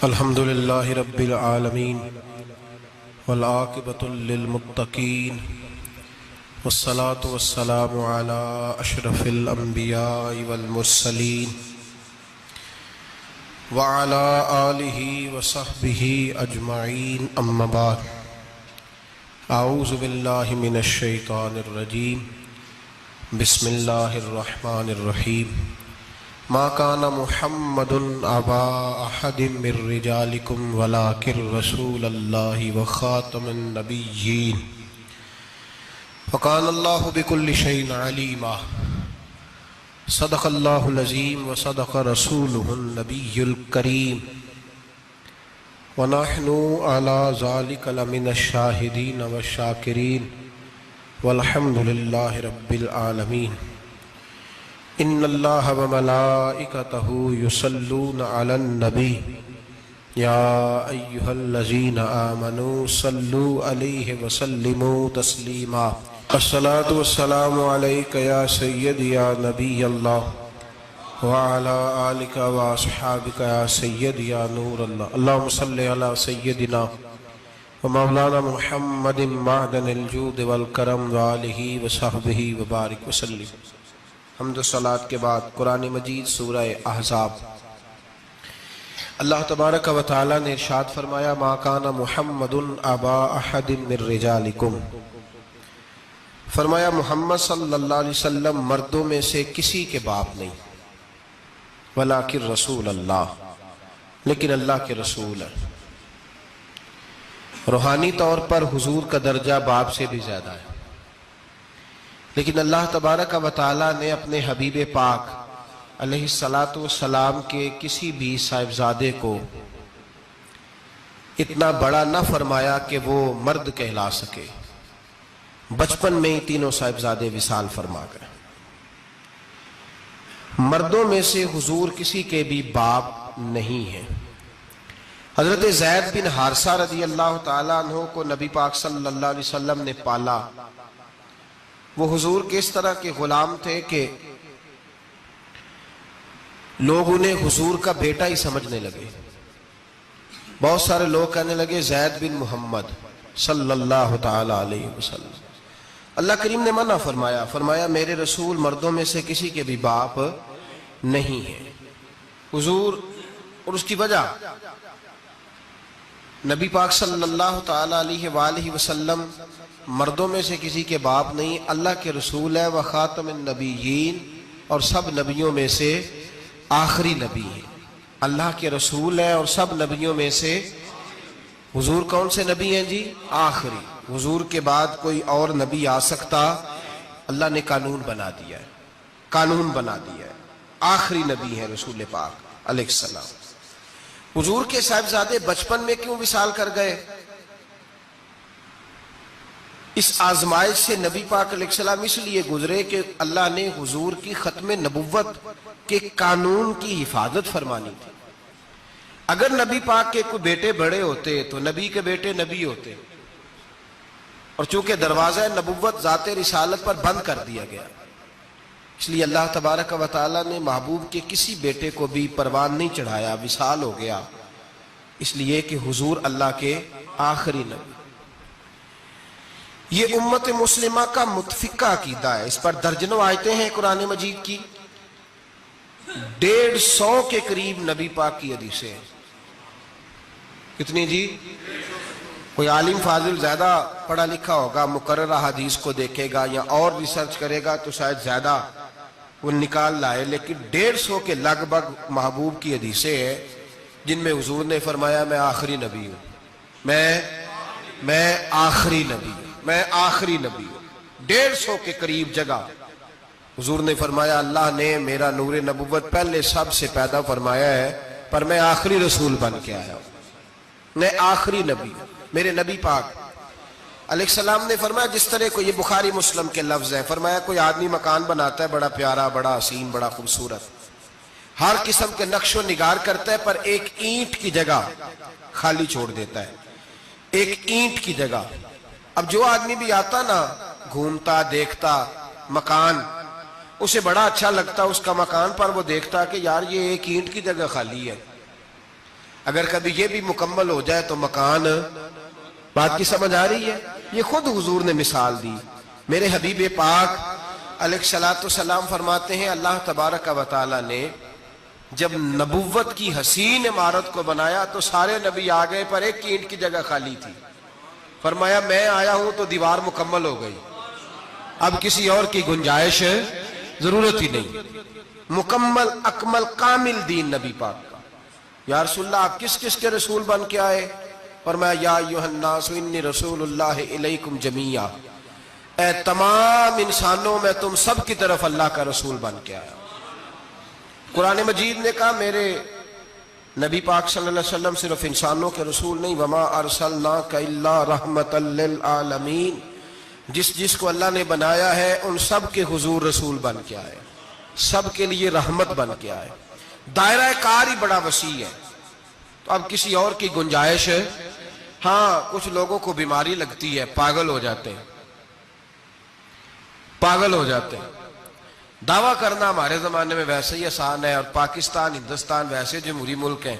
الحمد للہ رب العالمین والعاقبۃ للمتقین والصلاة والسلام علی اشرف الانبیاء والمرسلین وعلی آلہ وصحبہ اجمعین اما بعد اعوذ باللہ من الشیطان الرجیم بسم اللہ الرحمن الرحیم ما كان محمد ابا احد من رجالكم ولكن رسول الله وخاتم النبيين وكان الله بكل شيء عليما صدق الله العظيم وصدق رسوله النبي الكريم ونحن على ذلك لمن الشاهدين والشاكرين والحمد لله رب العالمين ان اللہ وملائکتہ یصلون علی النبی یا ایہا الذین آمنوا صلوا علیہ وسلموا تسلیما الصلاة والسلام علیک یا سیدی یا نبی اللہ وعلی آلک واصحابک یا سیدی یا نور اللہ اللہم صلی علی سیدنا ومولانا محمد معدن الجود والکرم وآلہ وصحبہ وبارک وسلم۔ حمد و صلاۃ کے بعد قرآن مجید سورہ احزاب۔ اللہ تبارک و تعالی نے ارشاد فرمایا ما کان محمد ابا احد من رجالکم، فرمایا محمد صلی اللہ علیہ وسلم مردوں میں سے کسی کے باپ نہیں، ولیکن رسول اللہ، لیکن اللہ کے رسول ہے۔ روحانی طور پر حضور کا درجہ باپ سے بھی زیادہ ہے، لیکن اللہ تبارک و تعالیٰ نے اپنے حبیب پاک علیہ السلام کے کسی بھی صاحبزادے کو اتنا بڑا نہ فرمایا کہ وہ مرد کہلا سکے۔ بچپن میں ہی تینوں صاحبزادے وصال فرما گئے۔ مردوں میں سے حضور کسی کے بھی باپ نہیں ہیں۔ حضرت زید بن حارثہ رضی اللہ تعالیٰ عنہ کو نبی پاک صلی اللہ علیہ وسلم نے پالا۔ وہ حضور کے اس طرح کے غلام تھے کہ لوگ انہیں حضور کا بیٹا ہی سمجھنے لگے۔ بہت سارے لوگ کہنے لگے زید بن محمد صلی اللہ تعالی علیہ وسلم۔ اللہ کریم نے منع فرمایا، فرمایا میرے رسول مردوں میں سے کسی کے بھی باپ نہیں ہیں۔ حضور اور اس کی وجہ نبی پاک صلی اللہ تعالی علیہ وآلہ وسلم مردوں میں سے کسی کے باپ نہیں، اللہ کے رسول ہے، وخاتم النبیین، اور سب نبیوں میں سے آخری نبی ہیں۔ اللہ کے رسول ہیں اور سب نبیوں میں سے حضور کون سے نبی ہیں جی؟ آخری۔ حضور کے بعد کوئی اور نبی آ سکتا؟ اللہ نے قانون بنا دیا ہے، قانون بنا دیا ہے۔ آخری نبی ہیں رسول پاک علیہ السلام۔ حضور کے صاحبزادے بچپن میں کیوں وصال کر گئے؟ اس آزمائش سے نبی پاک علیہ السلام اس لیے گزرے کہ اللہ نے حضور کی ختم نبوت کے قانون کی حفاظت فرمانی تھی۔ اگر نبی پاک کے کوئی بیٹے بڑے ہوتے تو نبی کے بیٹے نبی ہوتے، اور چونکہ دروازہ نبوت ذات رسالت پر بند کر دیا گیا، اس لیے اللہ تبارک و تعالی نے محبوب کے کسی بیٹے کو بھی پروان نہیں چڑھایا، وصال ہو گیا، اس لیے کہ حضور اللہ کے آخری نبی۔ یہ امت مسلمہ کا متفقہ عقیدہ ہے، اس پر درجنوں آیتیں ہیں قرآن مجید کی، 150 کے قریب نبی پاک کی حدیثیں ہیں۔ کتنی جی؟ کوئی عالم فاضل زیادہ پڑھا لکھا ہوگا، مقررہ حدیث کو دیکھے گا یا اور ریسرچ کرے گا تو شاید زیادہ وہ نکال لائے، لیکن 150 کے لگ بھگ محبوب کی حدیثیں ہیں جن میں حضور نے فرمایا میں آخری نبی ہوں، میں آخری نبی ہوں، میں آخری نبی ہوں۔ 150 کے قریب جگہ حضور نے فرمایا اللہ نے میرا نور نبوت پہلے سب سے پیدا فرمایا ہے، پر میں آخری رسول بن کے آیا ہوں، میں آخری نبی ہوں۔ میرے نبی پاک علیہ السلام نے فرمایا، جس طرح کو یہ بخاری مسلم کے لفظ ہیں، فرمایا کوئی آدمی مکان بناتا ہے بڑا پیارا، بڑا حسین، بڑا خوبصورت، ہر قسم کے نقش و نگار کرتا ہے، پر ایک اینٹ کی جگہ خالی چھوڑ دیتا ہے، ایک اینٹ کی جگہ۔ اب جو آدمی بھی آتا نا، گھومتا دیکھتا مکان، اسے بڑا اچھا لگتا اس کا مکان، پر وہ دیکھتا کہ یار یہ ایک اینٹ کی جگہ خالی ہے۔ اگر کبھی یہ بھی مکمل ہو جائے تو مکان، بات کی سمجھ آ رہی ہے؟ یہ خود حضور نے مثال دی۔ میرے حبیب پاک علیہ الصلوۃ والسلام فرماتے ہیں اللہ تبارک و تعالی نے جب نبوت کی حسین عمارت کو بنایا تو سارے نبی آ گئے پر ایک اینٹ کی جگہ خالی تھی۔ فرمایا میں آیا ہوں تو دیوار مکمل ہو گئی، اب کسی اور کی گنجائش ضرورت ہی نہیں۔ مکمل اکمل کامل دین نبی پاک کا۔ یا رسول اللہ آپ کس کس کے رسول بن کے آئے؟ فرمایا یا ایھا الناس انی رسول اللہ الیکم جمیعا، اے تمام انسانوں میں تم سب کی طرف اللہ کا رسول بن کے آیا۔ قرآن مجید نے کہا میرے نبی پاک صلی اللہ علیہ وسلم صرف انسانوں کے رسول نہیں، وما ارسلناک الا رحمتا للعالمین، جس جس کو اللہ نے بنایا ہے ان سب کے حضور رسول بن کے آئے، سب کے لیے رحمت بن کے آئے۔ دائرہ کار ہی بڑا وسیع ہے، تو اب کسی اور کی گنجائش ہے؟ ہاں کچھ لوگوں کو بیماری لگتی ہے، پاگل ہو جاتے ہیں، پاگل ہو جاتے ہیں۔ دعویٰ کرنا ہمارے زمانے میں ویسے ہی آسان ہے، اور پاکستان ہندوستان ویسے جمہوری ملک ہیں،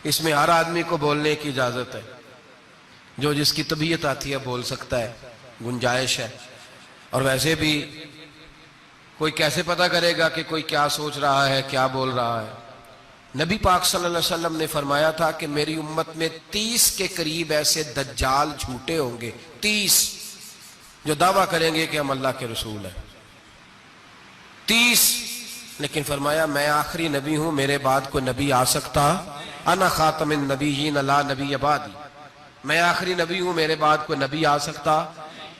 اس میں ہر آدمی کو بولنے کی اجازت ہے، جو جس کی طبیعت آتی ہے بول سکتا ہے، گنجائش ہے۔ اور ویسے بھی کوئی کیسے پتہ کرے گا کہ کوئی کیا سوچ رہا ہے، کیا بول رہا ہے؟ نبی پاک صلی اللہ علیہ وسلم نے فرمایا تھا کہ میری امت میں 30 کے قریب ایسے دجال جھوٹے ہوں گے، 30 جو دعویٰ کریں گے کہ ہم اللہ کے رسول ہیں، 30۔ لیکن فرمایا میں آخری نبی ہوں، میرے بعد کوئی نبی آ سکتا، انا خاتم النبیین لا نبی بعدی، میں آخری نبی ہوں، میرے بعد کوئی نبی آ سکتا۔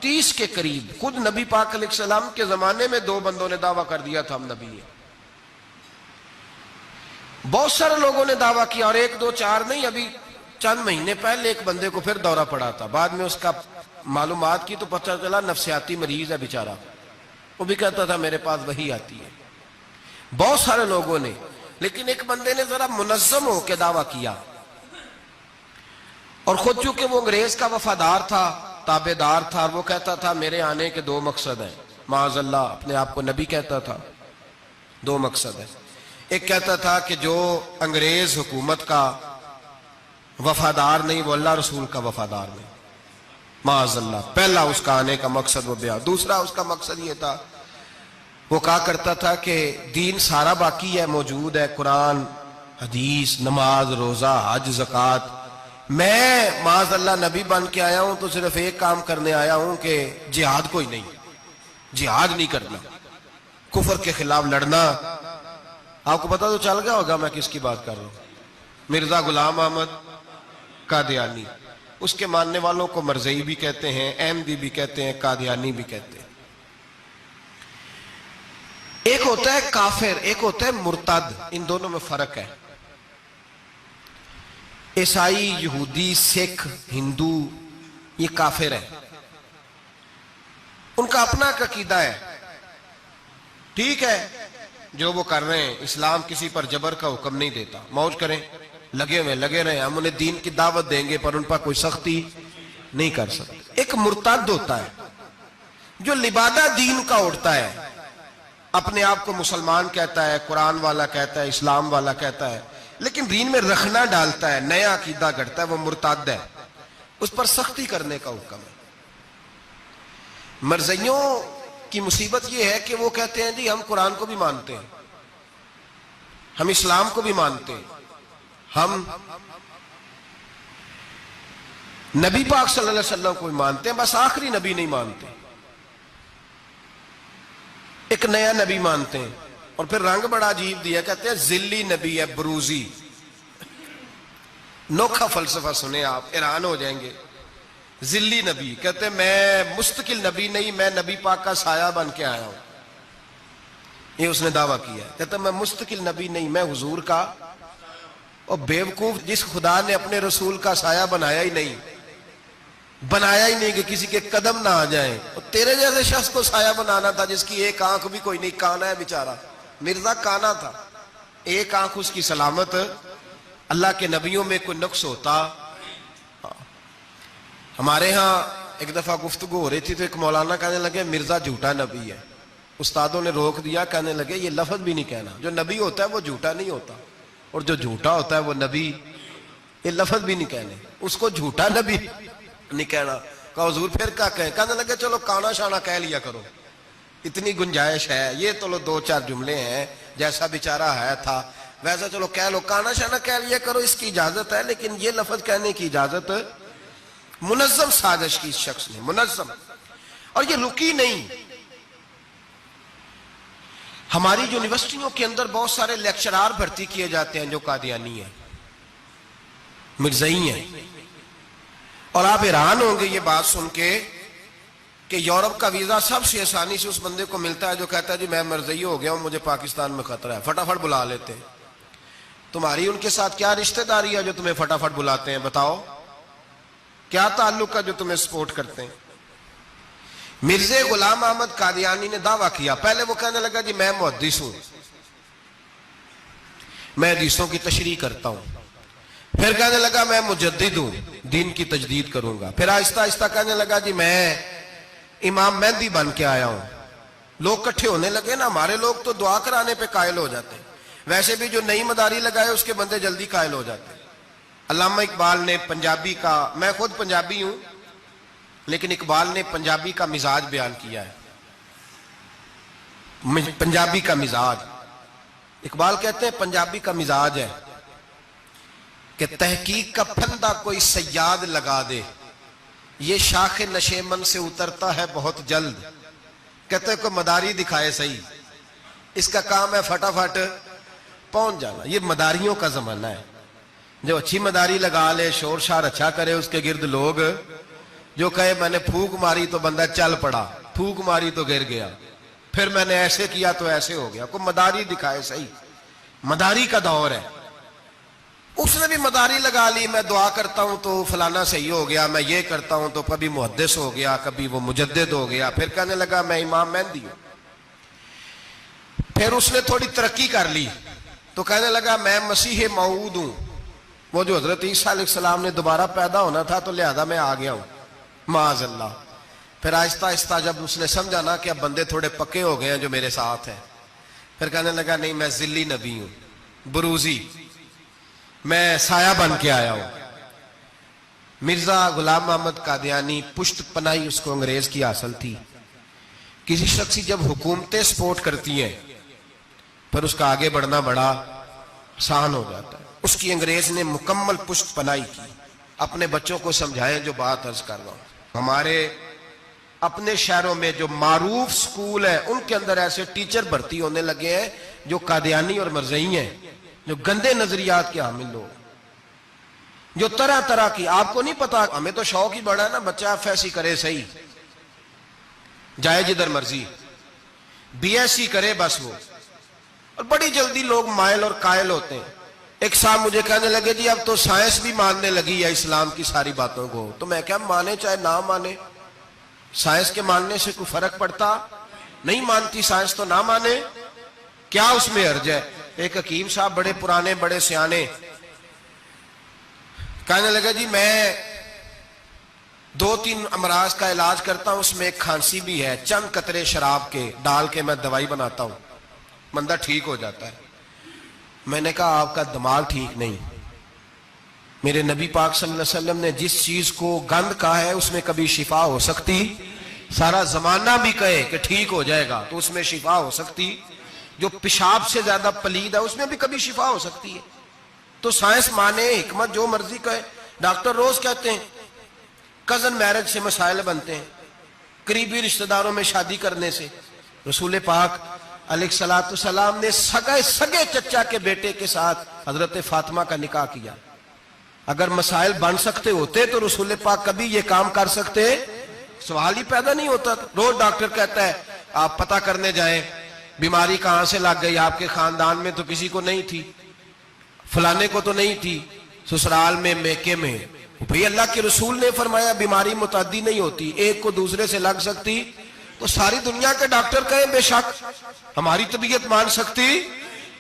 30 کے قریب۔ خود نبی پاک علیہ السلام کے زمانے میں 2 بندوں نے دعویٰ کر دیا تھا ہم نبی ہیں، بہت سارے لوگوں نے دعویٰ کیا، اور 1 2 4 نہیں، ابھی چند مہینے پہلے ایک بندے کو پھر دورہ پڑا تھا، بعد میں اس کا معلومات کی تو پتہ چلا نفسیاتی مریض ہے بیچارہ، وہ بھی کہتا تھا میرے پاس وحی آتی ہے۔ بہت سارے لوگوں نے، لیکن ایک بندے نے ذرا منظم ہو کے دعویٰ کیا، اور خود چونکہ وہ انگریز کا وفادار تھا، تابع دار تھا، اور وہ کہتا تھا میرے آنے کے 2 مقصد ہیں، معاذ اللہ اپنے آپ کو نبی کہتا تھا، 2 مقصد ہیں۔ ایک کہتا تھا کہ جو انگریز حکومت کا وفادار نہیں وہ اللہ رسول کا وفادار نہیں، معاذ اللہ۔ پہلا اس کا آنے کا مقصد وہ بیان۔ دوسرا اس کا مقصد یہ تھا، وہ کہا کرتا تھا کہ دین سارا باقی ہے، موجود ہے، قرآن، حدیث، نماز، روزہ، حج، زکوٰۃ، میں معاذ اللہ نبی بن کے آیا ہوں تو صرف ایک کام کرنے آیا ہوں کہ جہاد کوئی نہیں، جہاد نہیں کرنا، کفر کے خلاف لڑنا۔ آپ کو پتہ تو چل گیا ہوگا میں کس کی بات کر رہا ہوں، مرزا غلام احمد قادیانی۔ اس کے ماننے والوں کو مرزئی بھی کہتے ہیں، احمدی بھی کہتے ہیں، قادیانی بھی کہتے ہیں۔ ایک ہوتا ہے کافر، ایک ہوتا ہے مرتد، ان دونوں میں فرق ہے۔ عیسائی، یہودی، سکھ، ہندو یہ کافر ہیں، ان کا اپنا عقیدہ ہے، ٹھیک ہے جو وہ کر رہے ہیں، اسلام کسی پر جبر کا حکم نہیں دیتا، موج کریں، لگے رہے، ہم انہیں دین کی دعوت دیں گے پر ان پر کوئی سختی نہیں کر سکتے۔ ایک مرتد ہوتا ہے جو لبادہ دین کا اڑتا ہے، اپنے آپ کو مسلمان کہتا ہے، قرآن والا کہتا ہے، اسلام والا کہتا ہے، لیکن دین میں رخنا ڈالتا ہے، نیا عقیدہ گھڑتا ہے، وہ مرتد ہے، اس پر سختی کرنے کا حکم ہے۔ مرزائیوں کی مصیبت یہ ہے کہ وہ کہتے ہیں جی ہم قرآن کو بھی مانتے ہیں، ہم اسلام کو بھی مانتے ہیں، ہم نبی پاک صلی اللہ علیہ وسلم کو بھی مانتے ہیں، بس آخری نبی نہیں مانتے، ایک نیا نبی مانتے ہیں، اور پھر رنگ بڑا عجیب دیا، کہتے ہیں ذلی نبی ہے، بروزی۔ نوکھا فلسفہ سنے آپ حیران ہو جائیں گے۔ ذلی نبی کہتے ہیں میں مستقل نبی نہیں، میں نبی پاک کا سایہ بن کے آیا ہوں، یہ اس نے دعویٰ کیا ہے۔ کہتا ہے میں مستقل نبی نہیں، میں حضور کا۔ اور بیوقوف، جس خدا نے اپنے رسول کا سایہ بنایا ہی نہیں کہ کسی کے قدم نہ آ جائیں، اور تیرے جیسے شخص کو سایہ بنانا تھا جس کی ایک آنکھ بھی کوئی نہیں، کانا ہے بیچارہ، مرزا کانا تھا، ایک آنکھ اس کی سلامت۔ اللہ کے نبیوں میں کوئی نقص ہوتا؟ ہمارے ہاں ایک دفعہ گفتگو ہو رہی تھی تو ایک مولانا کہنے لگے مرزا جھوٹا نبی ہے، استادوں نے روک دیا، کہنے لگے یہ لفظ بھی نہیں کہنا، جو نبی ہوتا ہے وہ جھوٹا نہیں ہوتا، اور جو جھوٹا ہوتا ہے وہ نبی یہ لفظ بھی نہیں کہنے، اس کو جھوٹا نبی نہیں کہنا. کہا حضور پھر کیا کہیں؟ کہنے لگے چلو کانا شانا کہہ لیا کرو، اتنی گنجائش ہے، یہ تو لو 2-4 جملے ہیں، جیسا بیچارہ ہے تھا ویسا چلو کہہ لو، کانا شانا کہہ لیا کرو، اس کی اجازت ہے، لیکن یہ لفظ کہنے کی اجازت منظم سازش کی اس شخص نے، منظم. اور یہ رکی نہیں. ہماری یونیورسٹیوں کے اندر بہت سارے لیکچرار بھرتی کیے جاتے ہیں جو قادیانی ہیں، مرزائی ہیں، اور آپ حیران ہوں گے یہ بات سن کے کہ یورپ کا ویزا سب سے آسانی سے اس بندے کو ملتا ہے جو کہتا ہے جی میں مرزائی ہو گیا ہوں، مجھے پاکستان میں خطرہ ہے، فٹافٹ بلا لیتے ہیں. تمہاری ان کے ساتھ کیا رشتہ داری ہے جو تمہیں فٹافٹ بلاتے ہیں؟ بتاؤ کیا تعلق ہے جو تمہیں سپورٹ کرتے ہیں؟ مرزا غلام احمد قادیانی نے دعویٰ کیا، پہلے وہ کہنے لگا جی میں محدث ہوں، میں حدیثوں کی تشریح کرتا ہوں. پھر کہنے لگا میں مجدد ہوں، دین کی تجدید کروں گا. پھر آہستہ آہستہ کہنے لگا جی میں امام مہدی بن کے آیا ہوں. لوگ کٹھے ہونے لگے نا، ہمارے لوگ تو دعا کرانے پہ قائل ہو جاتے ہیں، ویسے بھی جو نئی مداری لگائے اس کے بندے جلدی قائل ہو جاتے ہیں. علامہ اقبال نے پنجابی کا، میں خود پنجابی ہوں لیکن اقبال نے پنجابی کا مزاج بیان کیا ہے. پنجابی کا مزاج، اقبال کہتے ہیں پنجابی کا مزاج ہے کہ تحقیق کا پھندہ کوئی سیاد لگا دے، یہ شاخ نشیمن سے اترتا ہے بہت جلد. کہتے ہیں کوئی مداری دکھائے صحیح، اس کا کام ہے فٹافٹ پہنچ جانا. یہ مداریوں کا زمانہ ہے، جو اچھی مداری لگا لے، شور شار اچھا کرے، اس کے گرد لوگ، جو کہے میں نے پھونک ماری تو بندہ چل پڑا، پھونک ماری تو گر گیا، پھر میں نے ایسے کیا تو ایسے ہو گیا. کوئی مداری دکھائے صحیح، مداری کا دور ہے. اس نے بھی مداری لگا لی، میں دعا کرتا ہوں تو فلانا صحیح ہو گیا، میں یہ کرتا ہوں تو کبھی محدث ہو گیا، کبھی وہ مجدد ہو گیا. پھر کہنے لگا میں امام مہدی ہوں. پھر اس نے تھوڑی ترقی کر لی تو کہنے لگا میں مسیح موعود ہوں، وہ جو حضرت عیسیٰ علیہ السلام نے دوبارہ پیدا ہونا تھا تو لہذا میں آ گیا ہوں، معاذ اللہ. پھر آہستہ آہستہ جب اس نے سمجھا نا کہ اب بندے تھوڑے پکے ہو گئے ہیں جو میرے ساتھ ہیں، پھر کہنے لگا نہیں میں ذلی نبی ہوں، بروزی، میں سایہ بن کے آیا ہوں. مرزا غلام احمد قادیانی، پشت پناہی اس کو انگریز کی حاصل تھی. کسی شخصی جب حکومتیں سپورٹ کرتی ہیں پھر اس کا آگے بڑھنا بڑا آسان ہو جاتا ہے. اس کی انگریز نے مکمل پشت پناہی کی. اپنے بچوں کو سمجھائیں جو بات عرض کر رہا ہوں. ہمارے اپنے شہروں میں جو معروف سکول ہیں ان کے اندر ایسے ٹیچر بھرتی ہونے لگے ہیں جو قادیانی اور مرزائی ہیں، جو گندے نظریات کے حامل لوگ، جو طرح طرح کی، آپ کو نہیں پتا، ہمیں تو شوق ہی بڑا ہے نا، بچہ ایف ایس سی کرے صحیح، جائے جدھر مرضی، بی ایس سی کرے بس وہ، اور بڑی جلدی لوگ مائل اور قائل ہوتے ہیں. ایک صاحب مجھے کہنے لگے جی اب تو سائنس بھی ماننے لگی ہے اسلام کی ساری باتوں کو. تو میں کیا مانے چاہے نہ مانے، سائنس کے ماننے سے کوئی فرق پڑتا؟ نہیں مانتی سائنس تو نہ مانے، کیا اس میں حرج ہے؟ ایک حکیم صاحب بڑے پرانے بڑے سیانے کہنے لگا جی میں 2-3 امراض کا علاج کرتا ہوں، اس میں ایک کھانسی بھی ہے، چند قطرے شراب کے ڈال کے میں دوائی بناتا ہوں، بندہ ٹھیک ہو جاتا ہے. میں نے کہا آپ کا دماغ ٹھیک نہیں. میرے نبی پاک صلی اللہ علیہ وسلم نے جس چیز کو گند کہا ہے اس میں کبھی شفا ہو سکتی، سارا زمانہ بھی کہے کہ ٹھیک ہو جائے گا تو اس میں شفا ہو سکتی. جو پیشاب سے زیادہ پلید ہے اس میں بھی کبھی شفا ہو سکتی ہے. تو سائنس مانے، حکمت جو مرضی کہے. ڈاکٹر روز کہتے ہیں کزن میرج سے مسائل بنتے ہیں، قریبی رشتہ داروں میں شادی کرنے سے. رسول پاک علیہ الصلوۃ والسلام نے سگے چچا کے بیٹے کے ساتھ حضرت فاطمہ کا نکاح کیا. اگر مسائل بن سکتے ہوتے تو رسول پاک کبھی یہ کام کر سکتے؟ سوال ہی پیدا نہیں ہوتا. روز ڈاکٹر کہتا ہے آپ پتہ کرنے جائیں بیماری کہاں سے لگ گئی، آپ کے خاندان میں تو کسی کو نہیں تھی، فلانے کو تو نہیں تھی، سسرال میں میکے میں. بھئی اللہ کے رسول نے فرمایا بیماری متعدی نہیں ہوتی، ایک کو دوسرے سے لگ سکتی. تو ساری دنیا کے ڈاکٹر کہیں بے شک ہماری طبیعت مان سکتی.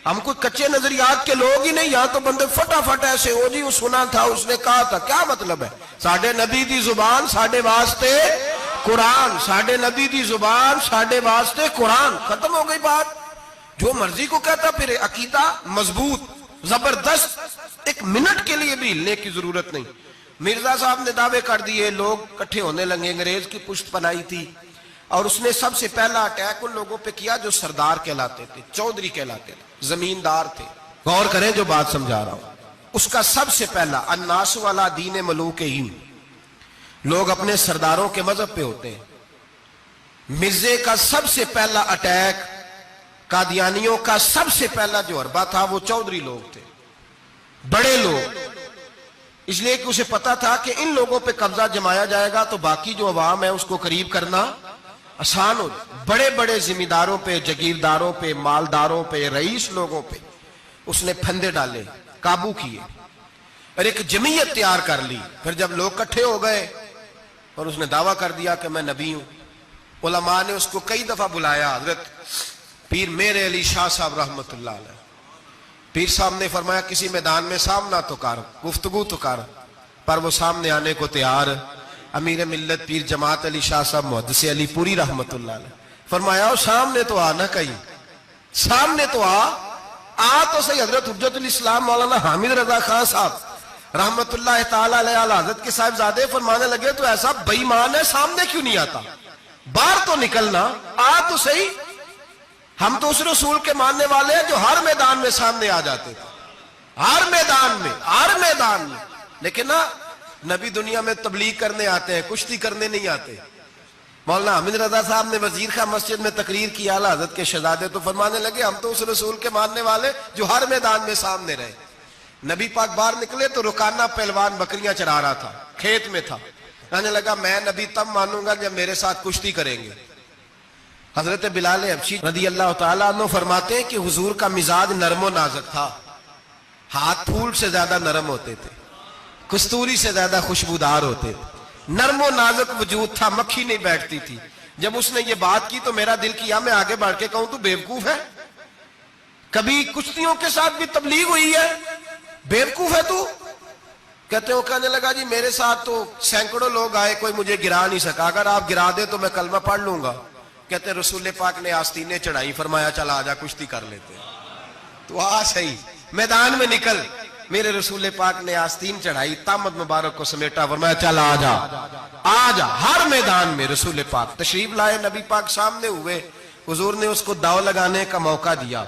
ہم کوئی کچے نظریات کے لوگ ہی نہیں، یہاں تو بندے فٹافٹ ایسے ہو جی وہ سنا تھا اس نے کہا تھا. کیا مطلب ہے؟ ساڈے نبی دی زبان ساڈے واسطے قرآن، ساڈے نبی دی زبان ساڈے واسطے قرآن، ختم ہو گئی بات. جو مرضی کو کہتا. پھر عقیدہ مضبوط، زبردست، ایک منٹ کے لیے بھی ہلنے کی ضرورت نہیں۔ مرزا صاحب نے دعوے کر دیے، لوگ کٹھے ہونے لگے، انگریز کی پشت پنائی تھی، اور اس نے سب سے پہلا اٹیک ان لوگوں پہ کیا جو سردار کہلاتے تھے، چودھری کہلاتے تھے، زمیندار تھے۔ غور کریں جو بات سمجھا رہا ہوں۔ اس کا سب سے پہلا الناس والا دین ملوکہم، لوگ اپنے سرداروں کے مذہب پہ ہوتے ہیں۔ مرزے کا سب سے پہلا اٹیک، قادیانیوں کا سب سے پہلا جو حربہ تھا وہ چودھری لوگ تھے، بڑے لوگ، اس لیے کہ اسے پتا تھا کہ ان لوگوں پہ قبضہ جمایا جائے گا تو باقی جو عوام ہے اس کو قریب کرنا آسان ہو جائے۔ بڑے بڑے ذمہ داروں پہ، جگیرداروں پہ، مالداروں پہ، رئیس لوگوں پہ اس نے پھندے ڈالے، قابو کیے، اور ایک جمعیت تیار کر لی۔ پھر جب لوگ کٹھے ہو گئے اور اس نے دعویٰ کر دیا کہ میں نبی ہوں، علماء نے اس کو کئی دفعہ بلایا، حضرت پیر میر علی شاہ صاحب رحمت اللہ علیہ، پیر صاحب نے فرمایا کسی میدان میں سامنا تو کر، گفتگو تو کر، پر وہ سامنے آنے کو تیار۔ امیر ملت پیر جماعت علی شاہ صاحب محدث علی پوری رحمت اللہ علیہ فرمایا سامنے تو آنا کہیں، سامنے تو آ تو صحیح۔ حضرت حجت الاسلام مولانا حامد رضا خان صاحب رحمت اللہ تعالی علیہ حضرت کے صاحبزادے فرمانے لگے تو ایسا بے ایمان ہے، سامنے کیوں نہیں آتا، باہر تو نکلنا، آ تو صحیح۔ ہم تو اس رسول کے ماننے والے ہیں جو ہر میدان میں سامنے آ جاتے تھے، ہر میدان میں، ہر میدان میں، لیکن نا نبی دنیا میں تبلیغ کرنے آتے ہیں، کشتی کرنے نہیں آتے۔ مولانا حامد رضا صاحب نے وزیر خان مسجد میں تقریر کی، اعلیٰ حضرت کے شہزادے تو فرمانے لگے ہم تو اس رسول کے ماننے والے جو ہر میدان میں سامنے رہے۔ نبی پاک باہر نکلے تو رکانہ پہلوان بکریاں چرا رہا تھا، کھیت میں تھا، کہنے لگا میں نبی تب مانوں گا جب میرے ساتھ کشتی کریں گے۔ حضرت بلال حبشی رضی اللہ تعالیٰ عنہ فرماتے ہیں کہ حضور کا مزاج نرم و نازک تھا، ہاتھ پھول سے زیادہ نرم ہوتے تھے، کستوری سے زیادہ خوشبودار ہوتے تھے، نرم و نازک وجود تھا، مکھی نہیں بیٹھتی تھی۔ جب اس نے یہ بات کی تو میرا دل کیا میں آگے بڑھ کے کہوں تو بیوقوف ہے، کبھی کشتیوں کے ساتھ بھی تبلیغ ہوئی ہے، بیوقوف ہے تو؟ کہتے ہو، کہنے لگا جی میرے ساتھ تو سینکڑوں لوگ آئے، کوئی مجھے گرا نہیں سکا، اگر آپ گرا دے تو میں کلمہ پڑھ لوں گا۔ کہتے رسول پاک نے آستینیں چڑھائی، فرمایا چل آجا کشتی کر لیتے، تو صحیح میدان میں نکل۔ میرے رسول پاک نے آستین چڑھائی، تامت مبارک کو سمیٹا، فرمایا چل آجا آجا۔ ہر میدان میں رسول پاک تشریف لائے، نبی پاک سامنے ہوئے، حضور نے اس کو داؤ لگانے کا موقع دیا،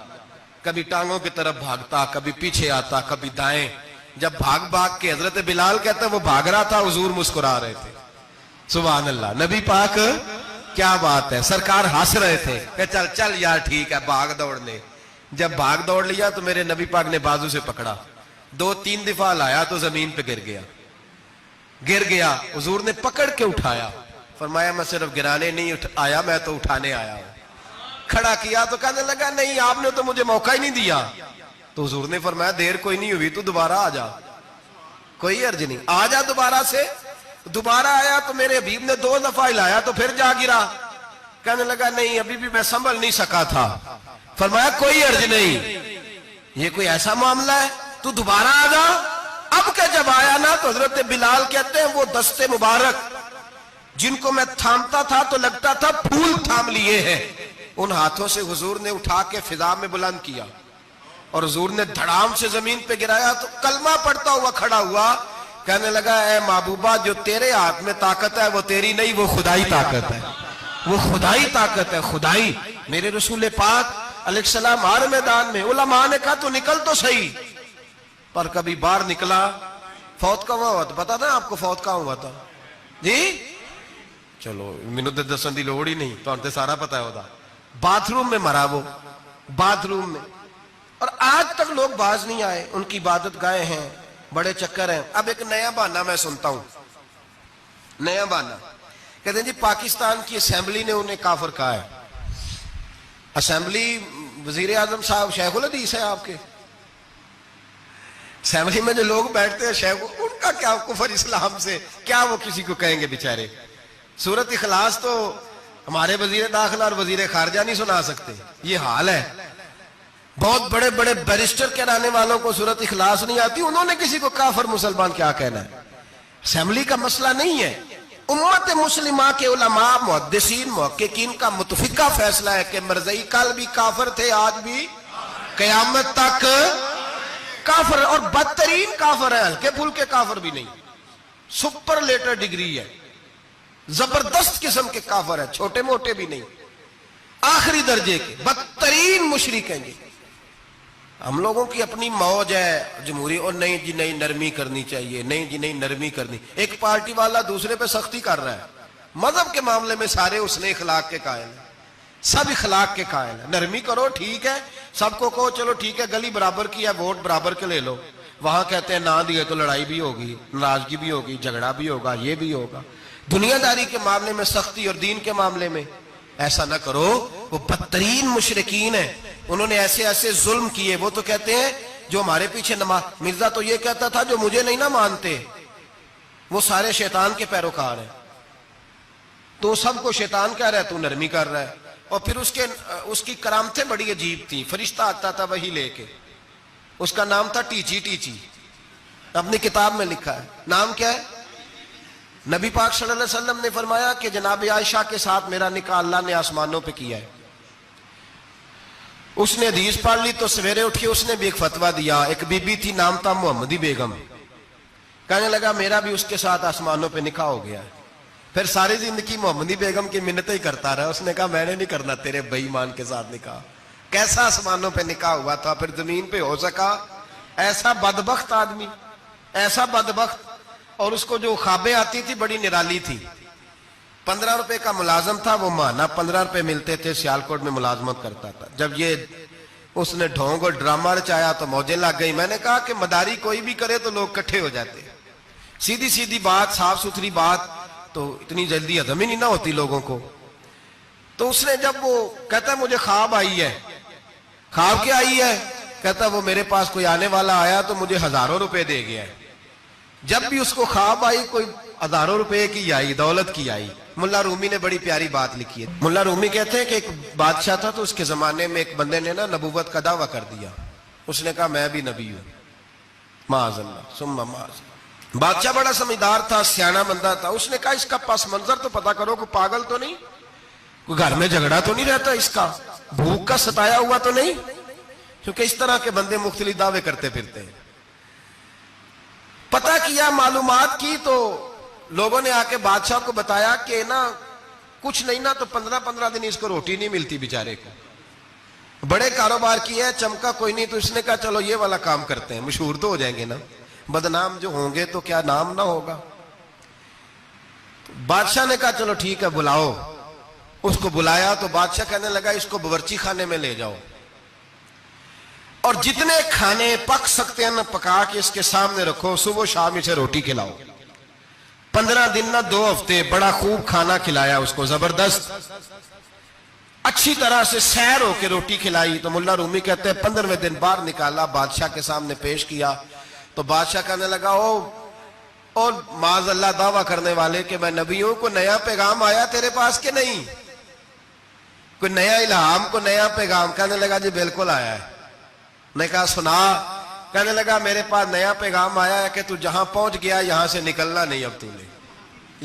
کبھی ٹانگوں کی طرف بھاگتا، کبھی پیچھے آتا، کبھی دائیں۔ جب بھاگ بھاگ کے حضرت بلال کہتا وہ بھاگ رہا تھا، حضور مسکرا رہے تھے، سبحان اللہ۔ نبی پاک کیا بات ہے، سرکار ہنس رہے تھے کہ چل چل یار ٹھیک ہے، بھاگ دوڑ لے۔ جب بھاگ دوڑ لیا تو میرے نبی پاک نے بازو سے پکڑا، 2-3 دفعہ لایا تو زمین پہ گر گیا۔ حضور نے پکڑ کے اٹھایا، فرمایا میں صرف گرانے نہیں آیا، میں تو اٹھانے آیا ہوں۔ کھڑا کیا تو کہنے لگا نہیں آپ نے تو مجھے موقع ہی نہیں دیا۔ تو حضور نے فرمایا دیر کوئی نہیں ہوئی، تو دوبارہ آ جا، کوئی عرض نہیں، آ جا دوبارہ سے۔ دوبارہ آیا تو میرے حبیب نے 2 دفعہ ہلایا تو پھر جا گرا، کہنے لگا نہیں ابھی بھی میں سنبھل نہیں سکا تھا۔ فرمایا کوئی عرض نہیں، یہ کوئی ایسا معاملہ ہے، تو دوبارہ آ جا۔ اب کہ جب آیا نا تو حضرت بلال کہتے ہیں وہ دستے مبارک جن کو میں تھامتا تھا تو لگتا تھا پھول تھام لیے ہیں، ان ہاتھوں سے حضور نے اٹھا کے فضا میں بلند کیا، اور حضور نے دھڑام سے زمین پہ گرایا تو کلمہ پڑھتا ہوا کھڑا ہوا، کہنے لگا اے محبوبہ جو تیرے ہاتھ میں طاقت ہے وہ تیری نہیں، وہ خدائی طاقت ہے، وہ خدائی طاقت ہے، خدائی۔ میرے رسول پاک علیہ السلام ہر میدان میں، علماء نے کہا تو نکل تو صحیح، پر کبھی باہر نکلا، فوت کا ہوا تھا، پتا تھا آپ کو فوت کہاں ہوا تھا؟ جی چلو مینوں تے دسن دی لوڑ ہی نہیں، تہاں تے سارا پتا ہے ہوتا، باتھ روم میں مرا وہ، باتھ روم میں، اور آج تک لوگ باز نہیں آئے، ان کی عبادت گاہیں ہیں، بڑے چکر ہیں۔ اب ایک نیا بہانہ میں سنتا ہوں، نیا بہانہ، کہتے ہیں جی پاکستان کی اسمبلی نے انہیں کافر کہا ہے۔ اسمبلی وزیر اعظم صاحب شیخ الحدیث ہے آپ کے، اسمبلی میں جو لوگ بیٹھتے ہیں شیخ، ان کا کیا کفر اسلام سے، کیا وہ کسی کو کہیں گے بیچارے؟ سورت اخلاص تو ہمارے وزیر داخلہ اور وزیر خارجہ نہیں سنا سکتے، یہ حال ہے۔ بہت بڑے بڑے بیرسٹر کہلانے والوں کو سورت اخلاص نہیں آتی، انہوں نے کسی کو کافر مسلمان کیا کہنا ہے؟ اسمبلی کا مسئلہ نہیں ہے، امت مسلمہ کے علماء محدثین محققین کا متفقہ فیصلہ ہے کہ مرزائی کل بھی کافر تھے، آج بھی قیامت تک کافر اور بدترین کافر ہے، ہلکے پھلکے کافر بھی نہیں، سپرلیٹر ڈگری ہے، زبردست قسم کے کافر ہے، چھوٹے موٹے بھی نہیں، آخری درجے کے بدترین مشرک ہیں جی۔ ہم لوگوں کی اپنی موج ہے جمہوری، اور نہیں جی نہیں نرمی کرنی چاہیے، نہیں جی نہیں نرمی کرنی، ایک پارٹی والا دوسرے پہ سختی کر رہا ہے، مذہب کے معاملے میں سارے اس نے اخلاق کے قائل ہیں، سب اخلاق کے قائل ہیں، نرمی کرو ٹھیک ہے، سب کو کہو چلو ٹھیک ہے گلی برابر کی ہے ووٹ برابر کے لے لو، وہاں کہتے ہیں نہ دیے تو لڑائی بھی ہوگی، ناراضگی بھی ہوگی، جھگڑا بھی ہوگا، یہ بھی ہوگا، دنیا داری کے معاملے میں سختی اور دین کے معاملے میں ایسا نہ کرو۔ وہ بدترین مشرکین ہیں، انہوں نے ایسے ایسے ظلم کیے، وہ تو کہتے ہیں جو ہمارے پیچھے نماز، مرزا تو یہ کہتا تھا جو مجھے نہیں نہ مانتے وہ سارے شیطان کے پیروکار ہیں، تو سب کو شیطان کہہ رہا ہے، تو نرمی کر رہا ہے۔ اور پھر اس کی کرامتیں بڑی عجیب تھیں، فرشتہ آتا تھا وہی لے کے، اس کا نام تھا ٹیچی ٹیچی، اپنی کتاب میں لکھا ہے، نام کیا ہے؟ نبی پاک صلی اللہ علیہ وسلم نے فرمایا کہ جناب عائشہ کے ساتھ میرا نکاح اللہ نے آسمانوں پہ کیا ہے۔ اس نے حدیث پڑھ لی تو سویرے اٹھی اس نے بھی ایک فتویٰ دیا، ایک بی بی تھی نام تھا محمدی بیگم، کہنے لگا میرا بھی اس کے ساتھ آسمانوں پہ نکاح ہو گیا ہے۔ پھر ساری زندگی محمدی بیگم کی منتیں ہی کرتا رہا، اس نے کہا میں نے نہیں کرنا تیرے بے ایمان کے ساتھ نکاح، کیسا آسمانوں پہ نکاح ہوا تھا، پھر زمین پہ ہو سکا؟ ایسا بدبخت آدمی، ایسا بدبخت، اور اس کو جو خوابیں آتی تھی بڑی نرالی تھی، 15 روپے کا ملازم تھا، وہ ماہانہ 15 روپے ملتے تھے، سیالکوٹ میں ملازمت کرتا تھا۔ جب یہ اس نے ڈھونگ اور ڈرامہ رچایا تو موجیں لگ گئی۔ میں نے کہا کہ مداری کوئی بھی کرے تو لوگ کٹھے ہو جاتے، سیدھی سیدھی بات، صاف ستھری بات تو اتنی جلدی ہضم ہی نہیں نہ ہوتی لوگوں کو۔ تو اس نے جب وہ کہتا ہے مجھے خواب آئی ہے، خواب کیا آئی ہے؟ کہتا وہ میرے پاس کوئی آنے والا آیا تو مجھے ہزاروں روپے دے گیا ہے۔ جب بھی اس کو خواب آئی کوئی ہزاروں روپے کی آئی، دولت کی آئی۔ ملا رومی نے بڑی پیاری بات لکھی ہے، ملا رومی کہتے ہیں کہ ایک بادشاہ تھا تو اس کے زمانے میں ایک بندے نے نا نبوت کا دعویٰ کر دیا، اس نے کہا میں بھی نبی ہوں، معاذ اللہ ثم معاذ اللہ۔ بادشاہ بڑا سمجھدار تھا، سیانہ بندہ تھا، اس نے کہا اس کا پس منظر تو پتا کرو، کوئی پاگل تو نہیں، کوئی گھر میں جھگڑا تو نہیں رہتا، اس کا بھوک کا ستایا ہوا تو نہیں، کیونکہ اس طرح کے بندے مختلف دعوے کرتے پھرتے ہیں۔ پتہ کیا، معلومات کی، تو لوگوں نے آ کے بادشاہ کو بتایا کہ نا کچھ نہیں نا تو 15 دن اس کو روٹی نہیں ملتی بیچارے کو، بڑے کاروبار کی ہے، چمکا کوئی نہیں، تو اس نے کہا چلو یہ والا کام کرتے ہیں، مشہور تو ہو جائیں گے نا، بدنام جو ہوں گے تو کیا نام نہ ہوگا۔ بادشاہ نے کہا چلو ٹھیک ہے بلاؤ، اس کو بلایا تو بادشاہ کہنے لگا اس کو باورچی خانے میں لے جاؤ اور جتنے کھانے پک سکتے ہیں نا پکا کے اس کے سامنے رکھو، صبح شام اسے روٹی کھلاؤ۔ 15 دن نہ 2 ہفتے بڑا خوب کھانا کھلایا اس کو، زبردست اچھی طرح سے سیر ہو کے روٹی کھلائی۔ تو ملا رومی کہتے ہیں 15ویں دن باہر نکالا، بادشاہ کے سامنے پیش کیا تو بادشاہ کہنے لگا او معاذ اللہ دعویٰ کرنے والے کہ میں نبی ہوں، کوئی نیا پیغام آیا تیرے پاس کہ نہیں، کوئی نیا الہام، کوئی نیا پیغام؟ کہنے لگا جی بالکل آیا ہے۔ نے کہا سنا؟ کہنے لگا میرے پاس نیا پیغام آیا ہے کہ تو جہاں پہنچ گیا یہاں سے نکلنا نہیں، اب تو نے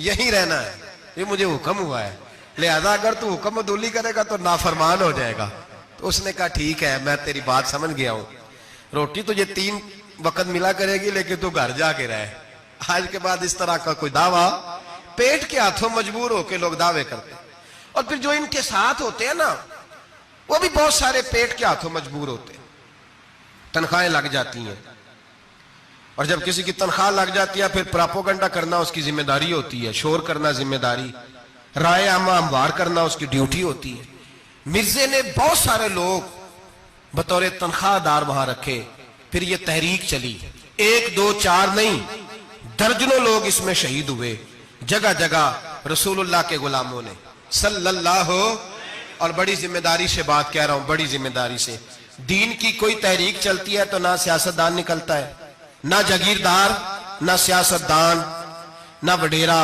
یہیں رہنا ہے، یہ مجھے حکم ہوا ہے، لہذا اگر تو حکم عدولی کرے گا تو نافرمان ہو جائے گا۔ تو اس نے کہا ٹھیک ہے میں تیری بات سمجھ گیا ہوں، روٹی تو یہ 3 وقت ملا کرے گی لیکن تو گھر جا کے رہے۔ آج کے بعد اس طرح کا کوئی دعویٰ، پیٹ کے ہاتھوں مجبور ہو کے لوگ دعوے کرتے ہیں، اور پھر جو ان کے ساتھ ہوتے ہیں نا وہ بھی بہت سارے پیٹ کے ہاتھوں مجبور ہوتے ہیں، تنخواہیں لگ جاتی ہیں، اور جب کسی کی تنخواہ لگ جاتی ہے پھر پراپوگنڈا کرنا اس کی ذمہ داری ہوتی ہے، شور کرنا ذمہ داری، رائے عامہ ہموار کرنا اس کی ڈیوٹی ہوتی ہے۔ مرزے نے بہت سارے لوگ بطور تنخواہ دار وہاں رکھے، پھر یہ تحریک چلی، 1 2 4 نہیں، درجنوں لوگ اس میں شہید ہوئے، جگہ جگہ رسول اللہ کے غلاموں نے صلی اللہ، اور بڑی ذمہ داری سے بات کہہ رہا ہوں، بڑی ذمہ داری سے، دین کی کوئی تحریک چلتی ہے تو نہ سیاستدان نکلتا ہے، نہ جاگیردار، نہ سیاستدان، نہ وڈیرا،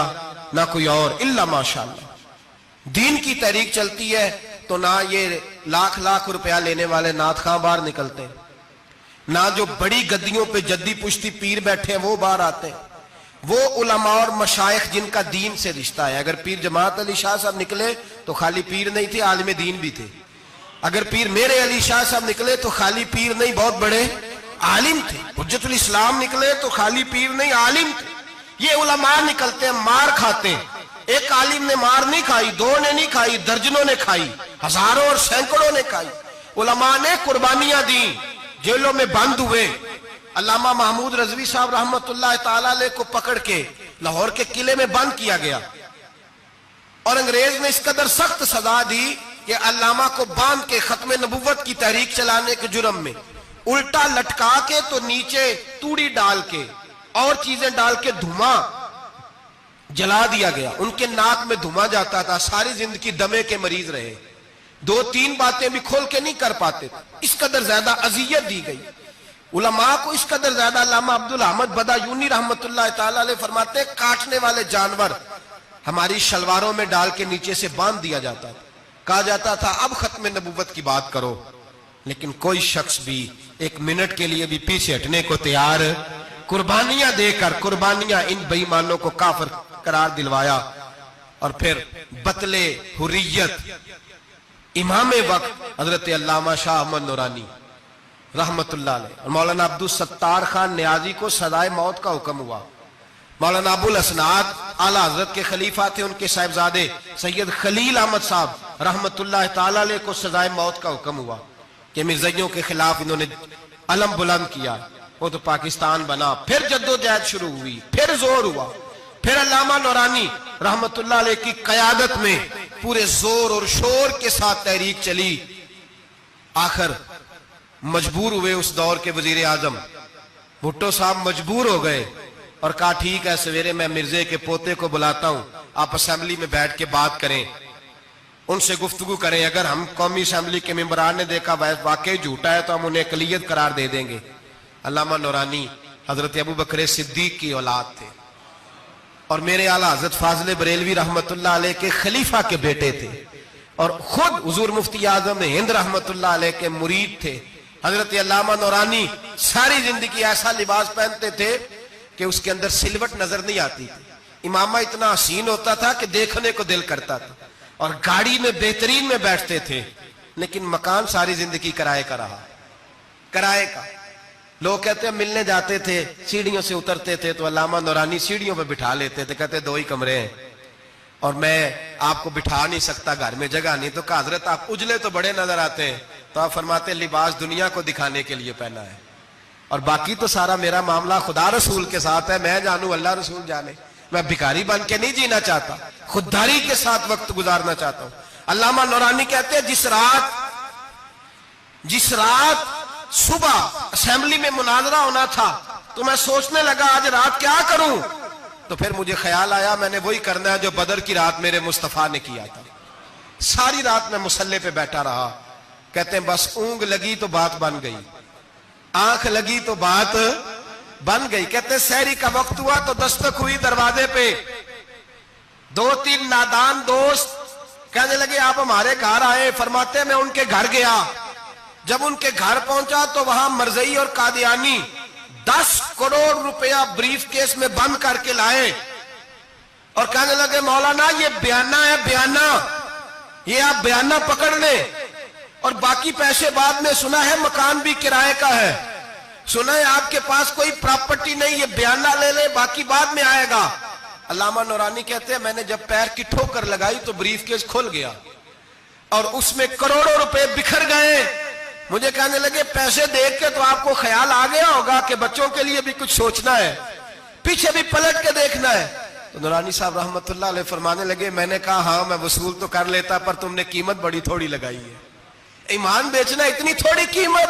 نہ کوئی اور، الا ماشاءاللہ۔ دین کی تحریک چلتی ہے تو نہ یہ لاکھ روپیہ لینے والے نعت خواں باہر نکلتے ہیں، نہ جو بڑی گدیوں پہ جدی پشتی پیر بیٹھے ہیں وہ باہر آتے ہیں، وہ علماء اور مشائخ جن کا دین سے رشتہ ہے۔ اگر پیر جماعت علی شاہ صاحب نکلے تو خالی پیر نہیں تھے، عالم دین بھی تھے، اگر پیر میرے علی شاہ صاحب نکلے تو خالی پیر نہیں، بہت بڑے عالم تھے. حجت الاسلام نکلے تو خالی پیر نہیں، عالم تھے. یہ علماء نکلتے ہیں مار کھاتے ہیں. ایک عالم نے مار نہیں کھائی، دو نے نہیں کھائی، درجنوں نے کھائی، ہزاروں اور سینکڑوں نے کھائی. علماء نے قربانیاں دیں، جیلوں میں بند ہوئے. علامہ محمود رضوی صاحب رحمت اللہ تعالی علیہ کو پکڑ کے لاہور کے قلعے میں بند کیا گیا، اور انگریز نے اس قدر سخت سزا دی کہ علامہ کو باندھ کے ختم نبوت کی تحریک چلانے کے جرم میں الٹا لٹکا کے تو نیچے توڑی ڈال کے اور چیزیں ڈال کے دھواں جلا دیا گیا. ان کے ناک میں دھواں جاتا تھا. ساری زندگی دمے کے مریض رہے، دو تین باتیں بھی کھول کے نہیں کر پاتے تھے. اس قدر زیادہ اذیت دی گئی علماء کو، اس قدر زیادہ. علامہ عبدالحمد بدایونی رحمت اللہ تعالی علیہ فرماتے ہیں کاٹنے والے جانور ہماری شلواروں میں ڈال کے نیچے سے باندھ دیا جاتا تھا. کہا جاتا تھا اب ختم نبوت کی بات کرو، لیکن کوئی شخص بھی ایک منٹ کے لیے بھی پیچھے ہٹنے کو تیار. قربانیاں دے کر قربانیاں ان بے ایمانوں کو کافر قرار دلوایا. اور پھر بطل حریت امام وقت حضرت علامہ شاہ احمد نورانی رحمت اللہ علیہ اور مولانا عبدالستار خان نیازی کو سزائے موت کا حکم ہوا. مولانا ابو الاسناد اعلیٰ حضرت کے خلیفہ تھے، ان کے صاحبزادے سید خلیل احمد صاحب رحمت اللہ تعالی علیہ کو سزائے موت کا حکم ہوا کہ مرزائیوں کے خلاف انہوں نے علم بلند کیا. وہ تو پاکستان بنا. پھر جدوجہد شروع ہوئی، پھر زور ہوا. پھر علامہ نورانی رحمت اللہ علیہ کی قیادت میں پورے زور اور شور کے ساتھ تحریک چلی. آخر مجبور ہوئے اس دور کے وزیر اعظم بھٹو صاحب مجبور ہو گئے اور کہا ٹھیک ہے سویرے میں مرزے کے پوتے کو بلاتا ہوں، آپ اسمبلی میں بیٹھ کے بات کریں، ان سے گفتگو کریں. اگر ہم قومی اسمبلی کے ممبران نے دیکھا واقعی جھوٹا ہے تو ہم انہیں اقلیت قرار دے دیں گے. علامہ نورانی حضرت ابو بکر صدیق کی اولاد تھے اور میرے اعلیٰ حضرت فاضل بریلوی رحمت اللہ علیہ کے خلیفہ کے بیٹے تھے، اور خود حضور مفتی اعظم ہند رحمت اللہ علیہ کے مرید تھے. حضرت علامہ نورانی ساری زندگی ایسا لباس پہنتے تھے کہ اس کے اندر سلوٹ نظر نہیں آتی تھی. امامہ اتنا حسین ہوتا تھا کہ دیکھنے کو دل کرتا تھا، اور گاڑی میں بہترین میں بیٹھتے تھے. لیکن مکان ساری زندگی کرائے کا رہا، کرائے کا. لوگ کہتے ہیں ملنے جاتے تھے سیڑھیوں سے اترتے تھے تو علامہ نورانی سیڑھیوں پہ بٹھا لیتے تھے، کہتے 2 ہی کمرے ہیں اور میں آپ کو بٹھا نہیں سکتا، گھر میں جگہ نہیں. تو کہا حضرت آپ اجلے تو بڑے نظر آتے ہیں. تو آپ فرماتے لباس دنیا کو دکھانے کے لیے پہنا ہے، اور باقی تو سارا میرا معاملہ خدا رسول کے ساتھ ہے. میں جانوں اللہ رسول جانے. میں بھکاری بن کے نہیں جینا چاہتا، خودداری کے ساتھ وقت گزارنا چاہتا ہوں. علامہ نورانی کہتے ہیں جس رات صبح اسمبلی میں مناظرہ ہونا تھا تو میں سوچنے لگا آج رات کیا کروں. تو پھر مجھے خیال آیا میں نے وہی کرنا ہے جو بدر کی رات میرے مصطفیٰ نے کیا تھا. ساری رات میں مصلے پہ بیٹھا رہا. کہتے ہیں بس اونگ لگی تو بات بن گئی، آنکھ لگی تو بات بن گئی. کہتے ہیں سحری کا وقت ہوا تو دستک ہوئی دروازے پہ. 2-3 نادان دوست کہنے لگے آپ ہمارے گھر آئے. فرماتے میں ان کے گھر گیا. جب ان کے گھر پہنچا تو وہاں مرزئی اور قادیانی 10 کروڑ روپیہ بریف کیس میں بند کر کے لائے اور کہنے لگے مولانا یہ بیانہ ہے، بیانہ، یہ آپ بیانہ پکڑ لیں، اور باقی پیسے بعد میں سنا ہے مکان بھی کرائے کا ہے، سنا ہے آپ کے پاس کوئی پراپرٹی نہیں، یہ بیانہ لے لے باقی بعد میں آئے گا. علامہ نورانی کہتے ہیں میں نے جب پیر کی ٹھوکر لگائی تو بریف کیس کھل گیا اور اس میں کروڑوں روپے بکھر گئے. مجھے کہنے لگے پیسے دیکھ کے تو آپ کو خیال آ گیا ہوگا کہ بچوں کے لیے بھی کچھ سوچنا ہے، پیچھے بھی پلٹ کے دیکھنا ہے. تو نورانی صاحب رحمت اللہ علیہ فرمانے لگے میں نے کہا ہاں میں وصول تو کر لیتا پر تم نے قیمت بڑی تھوڑی لگائی ہے. ایمان بیچنا اتنی تھوڑی قیمت،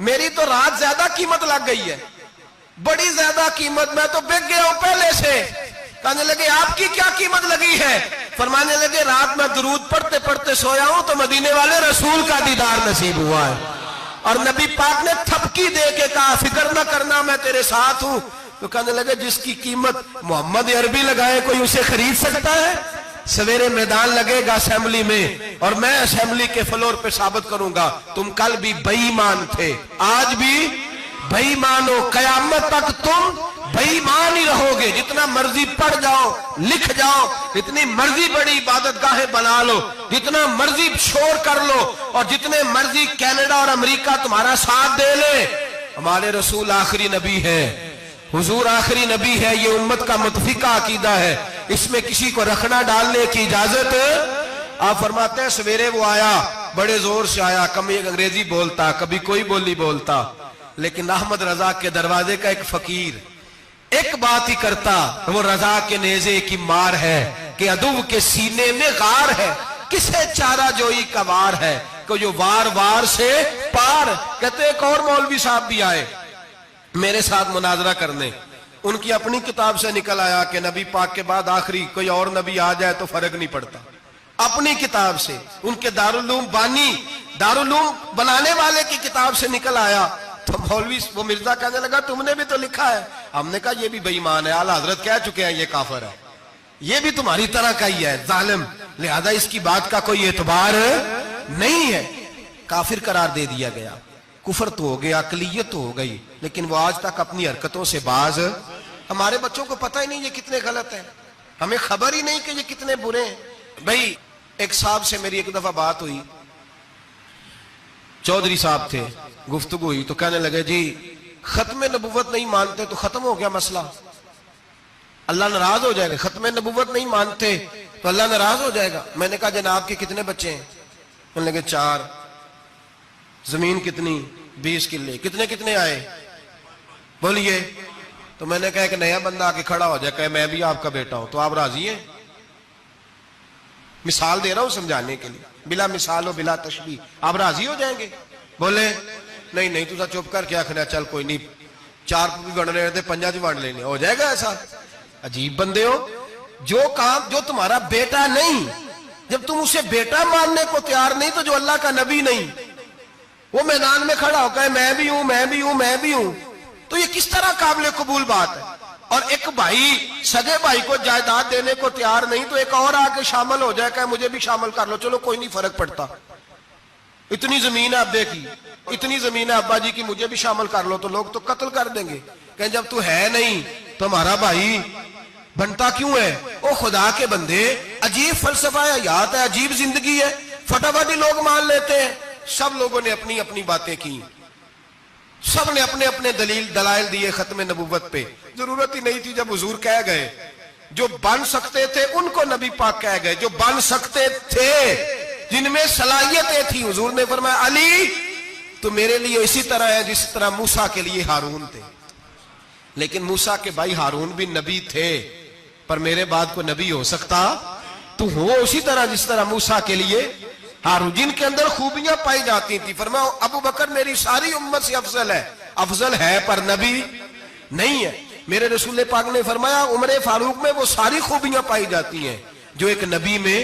میری تو رات زیادہ قیمت لگ گئی ہے، بڑی زیادہ قیمت، میں تو بک گیا ہوں پہلے سے. کہنے لگے آپ کی کیا قیمت لگی ہے؟ فرمانے لگے رات میں درود پڑھتے پڑھتے سویا ہوں تو مدینے والے رسول کا دیدار نصیب ہوا ہے، اور نبی پاک نے تھپکی دے کے کہا فکر نہ کرنا میں تیرے ساتھ ہوں. تو کہنے لگے جس کی قیمت محمد عربی لگائے کوئی اسے خرید سکتا ہے؟ سویرے میدان لگے گا اسمبلی میں اور میں اسمبلی کے فلور پہ ثابت کروں گا تم کل بھی بے ایمان تھے، آج بھی بے ایمان ہو، قیامت تک تم بے ایمان ہی رہو گے. جتنا مرضی پڑھ جاؤ، لکھ جاؤ، جتنی مرضی بڑی عبادت گاہیں بنا لو، جتنا مرضی شور کر لو، اور جتنے مرضی کینیڈا اور امریکہ تمہارا ساتھ دے لے، ہمارے رسول آخری نبی ہے، حضور آخری نبی ہے، یہ امت کا متفقہ عقیدہ ہے، اس میں کسی کو رکھنا ڈالنے کی اجازت۔ آپ فرماتے ہیں سویرے وہ آیا، بڑے زور سے آیا، کبھی انگریزی بولتا، کبھی کوئی بولی بولتا، لیکن احمد رضا کے دروازے کا ایک فقیر ایک بات ہی کرتا، وہ رضا کے نیزے کی مار ہے کہ عدو کے سینے میں غار ہے، کسے چارہ جوئی کا وار ہے کہ جو وار وار سے پار۔ کہتے ایک اور مولوی صاحب بھی آئے میرے ساتھ مناظرہ کرنے، ان کی اپنی کتاب سے نکل آیا کہ نبی پاک کے بعد آخری کوئی اور نبی آ جائے تو فرق نہیں پڑتا، اپنی کتاب سے، ان کے دارالعلوم بانی، دارالعلوم بنانے والے کی کتاب سے نکل آیا۔ تو مولوی وہ مرزا کہنے لگا تم نے بھی تو لکھا ہے، ہم نے کہا یہ بھی بے ایمان ہے، اعلیٰ حضرت کہہ چکے ہیں یہ کافر ہے، یہ بھی تمہاری طرح کا ہی ہے ظالم، لہذا اس کی بات کا کوئی اعتبار نہیں ہے، کافر قرار دے دیا گیا۔ کفر تو ہو گیا، اقلیت تو ہو گئی، لیکن وہ آج تک اپنی حرکتوں سے باز۔ ہمارے بچوں کو پتہ ہی نہیں یہ کتنے غلط ہیں، ہمیں خبر ہی نہیں کہ یہ کتنے برے ہیں۔ بھائی ایک صاحب سے میری ایک دفعہ بات ہوئی، چودھری صاحب تھے، گفتگو ہوئی تو کہنے لگے جی ختم نبوت نہیں مانتے تو ختم ہو گیا مسئلہ، اللہ ناراض ہو جائے گا، ختم نبوت نہیں مانتے تو اللہ ناراض ہو جائے گا۔ میں نے کہا جناب کے کتنے بچے ہیں؟ کہنے لگے 4، زمین کتنی؟ 20 کلے، کتنے کتنے آئے بولیے؟ تو میں نے کہا ایک نیا بندہ آ کے کھڑا ہو جائے کہ میں بھی آپ کا بیٹا ہوں، تو آپ راضی ہیں؟ مثال دے رہا ہوں سمجھانے کے لیے، بلا مثال و بلا تشبیہ، آپ راضی ہو جائیں گے؟ بولے نہیں تو چپ کر کیا کھڑا، چل کوئی نہیں، 4 بھی بڑھ رہے تھے 5 بھی بڑھ لینے، ہو جائے گا ایسا؟ عجیب بندے ہو، جو کام جو تمہارا بیٹا نہیں، جب تم اسے بیٹا ماننے کو تیار نہیں تو جو اللہ کا نبی نہیں، وہ میدان میں کھڑا ہو کہ میں بھی ہوں میں بھی ہوں میں بھی ہوں، تو یہ کس طرح قابل قبول بات ہے؟ اور ایک بھائی سگے بھائی کو جائیداد دینے کو تیار نہیں تو ایک اور آ کے شامل ہو جائے کہ مجھے بھی شامل کر لو، چلو کوئی نہیں فرق پڑتا، اتنی زمین ہے ابے کی، اتنی زمین ہے ابا جی کی، مجھے بھی شامل کر لو، تو لوگ تو قتل کر دیں گے کہ جب تو ہے نہیں تو ہمارا بھائی بنتا کیوں ہے؟ او خدا کے بندے، عجیب فلسفہ حیات ہے، عجیب زندگی ہے، فٹافٹ لوگ مان لیتے ہیں۔ سب لوگوں نے اپنی اپنی باتیں کی، سب نے اپنے اپنے دلائل دیے ختم نبوت پہ، ضرورت ہی نہیں تھی، جب حضور کہہ گئے، جو بن سکتے تھے ان کو نبی پاک کہہ گئے، جو بن سکتے تھے جن میں صلاحیتیں تھی، حضور نے فرمایا علی تو میرے لیے اسی طرح ہے جس طرح موسیٰ کے لیے ہارون تھے، لیکن موسیٰ کے بھائی ہارون بھی نبی تھے، پر میرے بعد کو نبی ہو سکتا تو ہو اسی طرح جس طرح موسیٰ کے لیے ہارون، جن کے اندر خوبیاں پائی جاتی تھی۔ فرمایا ابو بکر میری ساری امت سے افضل ہے پر نبی نہیں ہے۔ میرے رسول پاک نے فرمایا عمر فاروق میں وہ ساری خوبیاں پائی جاتی ہیں جو ایک نبی میں،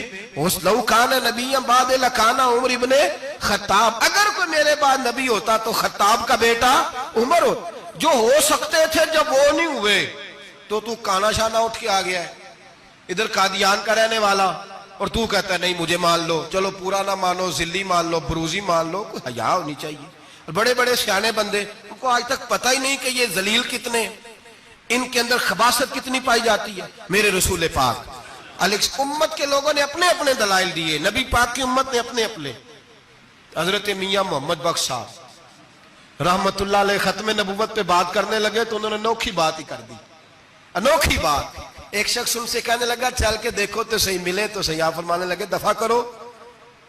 لو کان نبی بعد لکان عمر ابن خطاب، اگر کوئی میرے بعد نبی ہوتا تو خطاب کا بیٹا عمر ہوتا۔ جو ہو سکتے تھے جب وہ نہیں ہوئے تو کانا شانہ اٹھ کے آ گیا ہے، ادھر قادیان کا رہنے والا، اور تو کہتا ہے نہیں مجھے مان لو، چلو پورا نہ مانو، ذلی مان لو، بروزی مان لو، کوئی حیا ہونی چاہیے۔ اور بڑے بڑے سیانے بندے، ان کو آج تک پتہ ہی نہیں کہ یہ ذلیل کتنے، ان کے اندر خباثت کتنی پائی جاتی ہے۔ میرے رسول پاک امت کے لوگوں نے اپنے اپنے دلائل دیے، نبی پاک کی امت نے اپنے اپنے۔ حضرت میاں محمد بخش صاحب رحمت اللہ علیہ ختم نبوت پہ بات کرنے لگے تو انہوں نے انوکھی بات ہی کر دی، انوکھی بات۔ ایک شخص ان سے کہنے لگا چل کے دیکھو تو صحیح، ملے تو صحیح۔ آپ فرمانے لگے دفع کرو،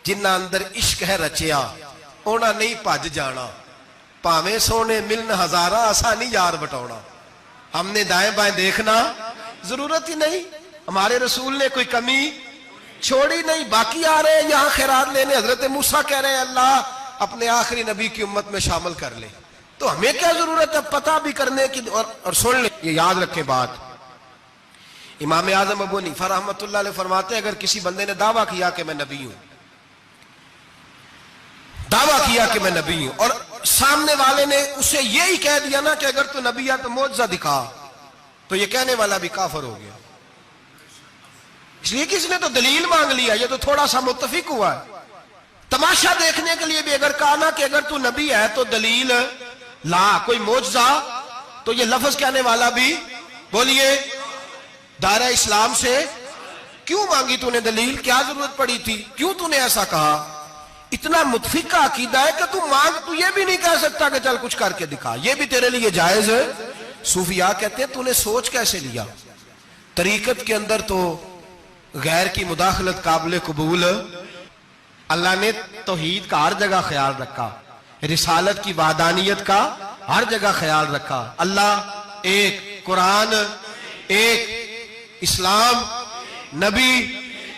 جنہ اندر عشق ہے رچیا اونا نہیں پج جانا، پاویں سونے ملن ہزارہ آسانی یار بٹونا۔ ہم نے دائیں بائیں دیکھنا ضرورت ہی نہیں، ہمارے رسول نے کوئی کمی چھوڑی نہیں، باقی آ رہے ہیں یہاں خیرات لینے۔ حضرت موسیٰ کہہ رہے ہیں اللہ اپنے آخری نبی کی امت میں شامل کر لے، تو ہمیں کیا ضرورت ہے پتہ بھی کرنے کی؟ اور سن لیں، یہ یاد رکھیں بات، امام اعظم ابو حنیفہ رحمۃ اللہ علیہ فرماتے ہیں اگر کسی بندے نے دعویٰ کیا کہ میں نبی ہوں، دعویٰ کیا کہ میں نبی ہوں، اور سامنے والے نے اسے یہی کہہ دیا نا کہ اگر تو نبی ہے تو معجزہ دکھا، تو یہ کہنے والا بھی کافر ہو گیا، اس لیے کہ اس نے تو دلیل مانگ لیا، یہ تو تھوڑا سا متفق ہوا ہے۔ تماشا دیکھنے کے لیے بھی اگر کہا نا کہ اگر تو نبی ہے تو دلیل لا، کوئی معجزہ، تو یہ لفظ کہنے والا بھی بولیے دائرہ اسلام سے کیوں مانگی تو نے دلیل؟ کیا ضرورت پڑی تھی؟ کیوں تو نے ایسا کہا؟ اتنا متفقہ عقیدہ ہے کہ تو مانگ تو یہ بھی نہیں کہہ سکتا کہ چل کچھ کر کے دکھا، یہ بھی تیرے لیے جائز ہے۔ صوفیاء کہتے ہیں تو نے سوچ کیسے لیا؟ طریقت کے اندر تو غیر کی مداخلت قابل قبول۔ اللہ نے توحید کا ہر جگہ خیال رکھا، رسالت کی وحدانیت کا ہر جگہ خیال رکھا۔ اللہ ایک، قرآن ایک، اسلام، نبی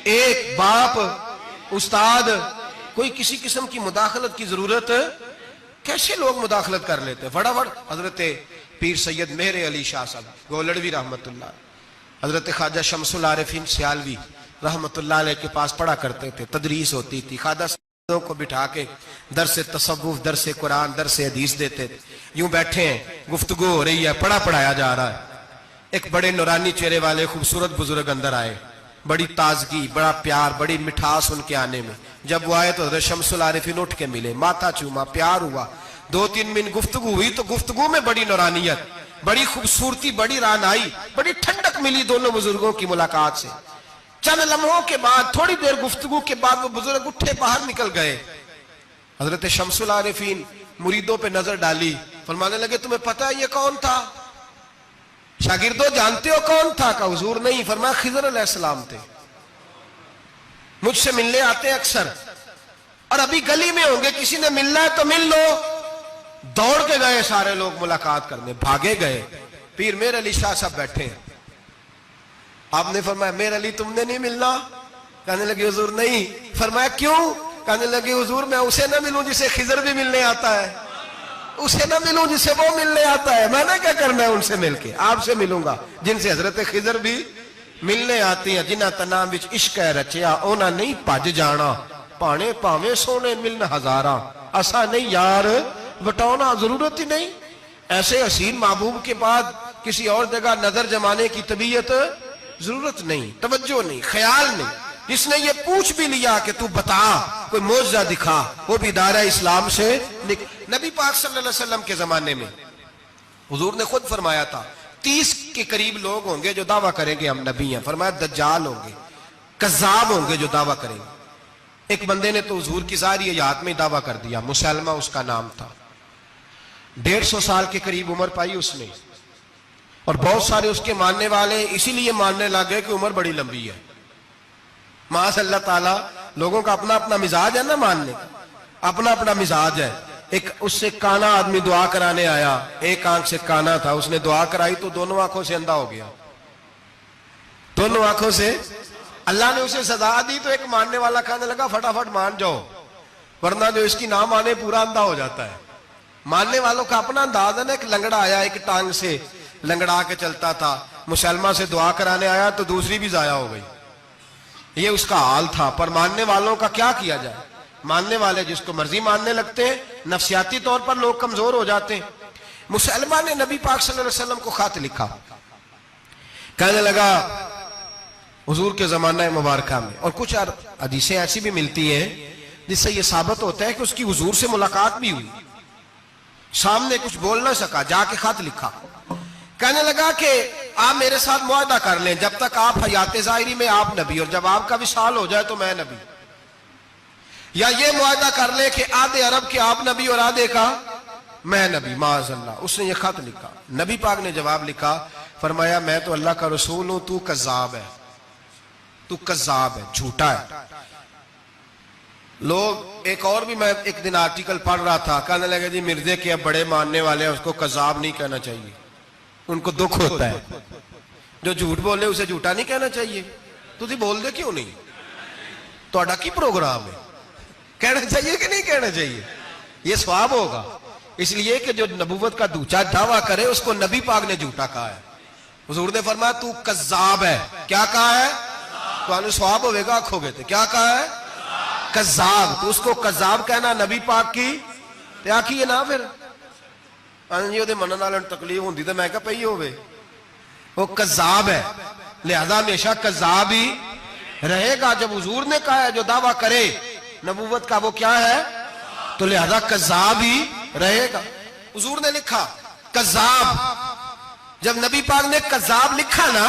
ایک، باپ، استاد، کوئی کسی قسم کی مداخلت کی ضرورت کیسے لوگ مداخلت کر لیتے؟ فٹافٹ حضرت پیر سید مہر علی شاہ صاحب گولڑوی رحمت اللہ، حضرت خواجہ شمس العارفین سیالوی رحمت اللہ علیہ کے پاس پڑھا کرتے تھے، تدریس ہوتی تھی، خواجہ صاحبوں کو بٹھا کے درس تصوف، درس قرآن، درس حدیث دیتے تھے۔ یوں بیٹھے ہیں، گفتگو ہو رہی ہے، پڑھایا جا رہا ہے، ایک بڑے نورانی چہرے والے خوبصورت بزرگ اندر آئے، بڑی تازگی، بڑا پیار، بڑی مٹھاس ان کے آنے میں۔ جب وہ آئے تو حضرت شمس العارفین اٹھ کے ملے، ماتھا چوما، پیار ہوا، 2-3 منٹ گفتگو ہوئی تو گفتگو میں بڑی نورانیت، بڑی خوبصورتی، بڑی رانائی، بڑی ٹھنڈک ملی دونوں بزرگوں کی ملاقات سے۔ چند لمحوں کے بعد، تھوڑی دیر گفتگو کے بعد وہ بزرگ اٹھے باہر نکل گئے۔ حضرت شمس العارفین مریدوں پہ نظر ڈالی، فرمانے لگے تمہیں پتہ ہے یہ کون تھا؟ شاگردوں جانتے ہو کون تھا؟ کہا حضور نہیں۔ فرمایا خضر علیہ السلام تھے، مجھ سے ملنے آتے ہیں اکثر، اور ابھی گلی میں ہوں گے، کسی نے ملنا ہے تو مل لو۔ دوڑ کے گئے سارے لوگ ملاقات کرنے، بھاگے گئے۔ پیر میر علی شاہ صاحب بیٹھے ہیں، آپ نے فرمایا میر علی تم نے نہیں ملنا؟ کہنے لگے حضور نہیں۔ فرمایا کیوں؟ کہنے لگے حضور میں اسے نہ ملوں جسے خضر بھی ملنے آتا ہے، اسے نہ ملوں جس سے وہ ملنے آتا ہے، میں نے کیا کرنا ہے ان سے مل کے؟ آپ سے ملوں گا جن سے حضرت خضر بھی ملنے آتی ہیں۔ جنہ تنا وچ عشق ہے رچیا اونا نہیں پج جانا، پانے پاویں سونے ملن ہزاراں، اسا نہیں یار بٹاؤنا، ضرورت ہی نہیں۔ ایسے حسین محبوب کے بعد کسی اور جگہ نظر جمانے کی طبیعت ضرورت نہیں، توجہ نہیں، خیال نہیں۔ جس نے یہ پوچھ بھی لیا کہ تو بتا، کوئی معجزہ دکھا، وہ بھی دائرہ اسلام سے نبی پاک صلی اللہ علیہ وسلم کے زمانے میں حضور نے خود فرمایا تھا 30 کے قریب لوگ ہوں گے جو دعویٰ کریں گے ہم نبی ہیں۔ فرمایا دجال ہوں گے، کذاب ہوں گے جو دعویٰ کریں گے۔ ایک بندے نے تو حضور کی ظاہری حیات میں دعویٰ کر دیا، مسلمہ اس کا نام تھا، 150 سال کے قریب عمر پائی اس نے، اور بہت سارے اس کے ماننے والے اسی لیے ماننے لگے کہ عمر بڑی لمبی ہے۔ معاذ اللہ تعالیٰ، لوگوں کا اپنا اپنا مزاج ہے نا، ماننے کا اپنا اپنا مزاج ہے۔ ایک اس سے کانا آدمی دعا کرانے آیا، ایک آنکھ سے کانا تھا، اس نے دعا کرائی تو دونوں آنکھوں سے اندھا ہو گیا، دونوں آنکھوں سے۔ اللہ نے اسے سزا دی تو ایک ماننے والا کہنے لگا فٹافٹ مان جاؤ، ورنہ جو اس کی نہ مانے پورا اندھا ہو جاتا ہے۔ ماننے والوں کا اپنا انداز ہے نا۔ ایک لنگڑا آیا، ایک ٹانگ سے لنگڑا کے چلتا تھا، مسلمہ سے دعا کرانے آیا تو دوسری بھی ضائع ہو گئی، یہ اس کا حال تھا۔ پر ماننے والوں کا کیا کیا جائے؟ ماننے والے جس کو مرضی ماننے لگتے ہیں، نفسیاتی طور پر لوگ کمزور ہو جاتے ہیں۔ مسلمہ نے نبی پاک صلی اللہ علیہ وسلم کو خط لکھا، کہنے لگا حضور کے زمانہ مبارکہ میں، اور کچھ حدیثیں ایسی بھی ملتی ہیں جس سے یہ ثابت ہوتا ہے کہ اس کی حضور سے ملاقات بھی ہوئی، سامنے کچھ بول نہ سکا، جا کے خط لکھا، کہنے لگا کہ آپ میرے ساتھ معاہدہ کر لیں، جب تک آپ حیات ظاہری میں آپ نبی، اور جب آپ کا وصال ہو جائے تو میں نبی، یا یہ معاہدہ کر لیں کہ آدھے عرب کے آپ نبی اور آدھے کا میں نبی۔ معاذ اللہ، اس نے یہ خط لکھا۔ نبی پاک نے جواب لکھا، فرمایا میں تو اللہ کا رسول ہوں، تو کذاب ہے، تو کذاب ہے، جھوٹا ہے۔ لوگ ایک اور بھی، میں ایک دن آرٹیکل پڑھ رہا تھا، کہنے لگے جی مرزے کے اب بڑے ماننے والے ہیں، اس کو کذاب نہیں کہنا چاہیے، ان کو دکھ ہوتا ہے، جو جھوٹ بولے اسے جھوٹا نہیں کہنا چاہیے۔ تو تھی بول دے کیوں نہیں؟ تو اڈا کی پروگرام ہے، کہنا چاہیے کہ نہیں کہنا چاہیے؟ یہ ثواب ہوگا، اس لیے کہ جو نبوت کا دوچا دعویٰ کرے اس کو نبی پاک نے جھوٹا کہا ہے۔ حضور نے فرمایا تو کذاب ہے، کیا کہا ہے؟ تو انہوں ثواب ہوئے گا، آنکھوں گے تھے، کیا کہا ہے؟ کذاب۔ تو اس کو کذاب کہنا نبی پاک کی کیا کیے نا، پھر جی وہ منن والے تکلیف ہوندی تو میں کہا پئی ہوئے، وہ کذاب ہے، لہذا ہمیشہ کذاب ہی رہے گا۔ جب حضور نے کہا ہے جو دعویٰ کرے نبوت کا وہ کیا ہے، تو لہذا کذاب ہی رہے گا۔ حضور نے لکھا کذاب، جب نبی پاک نے کذاب لکھا نا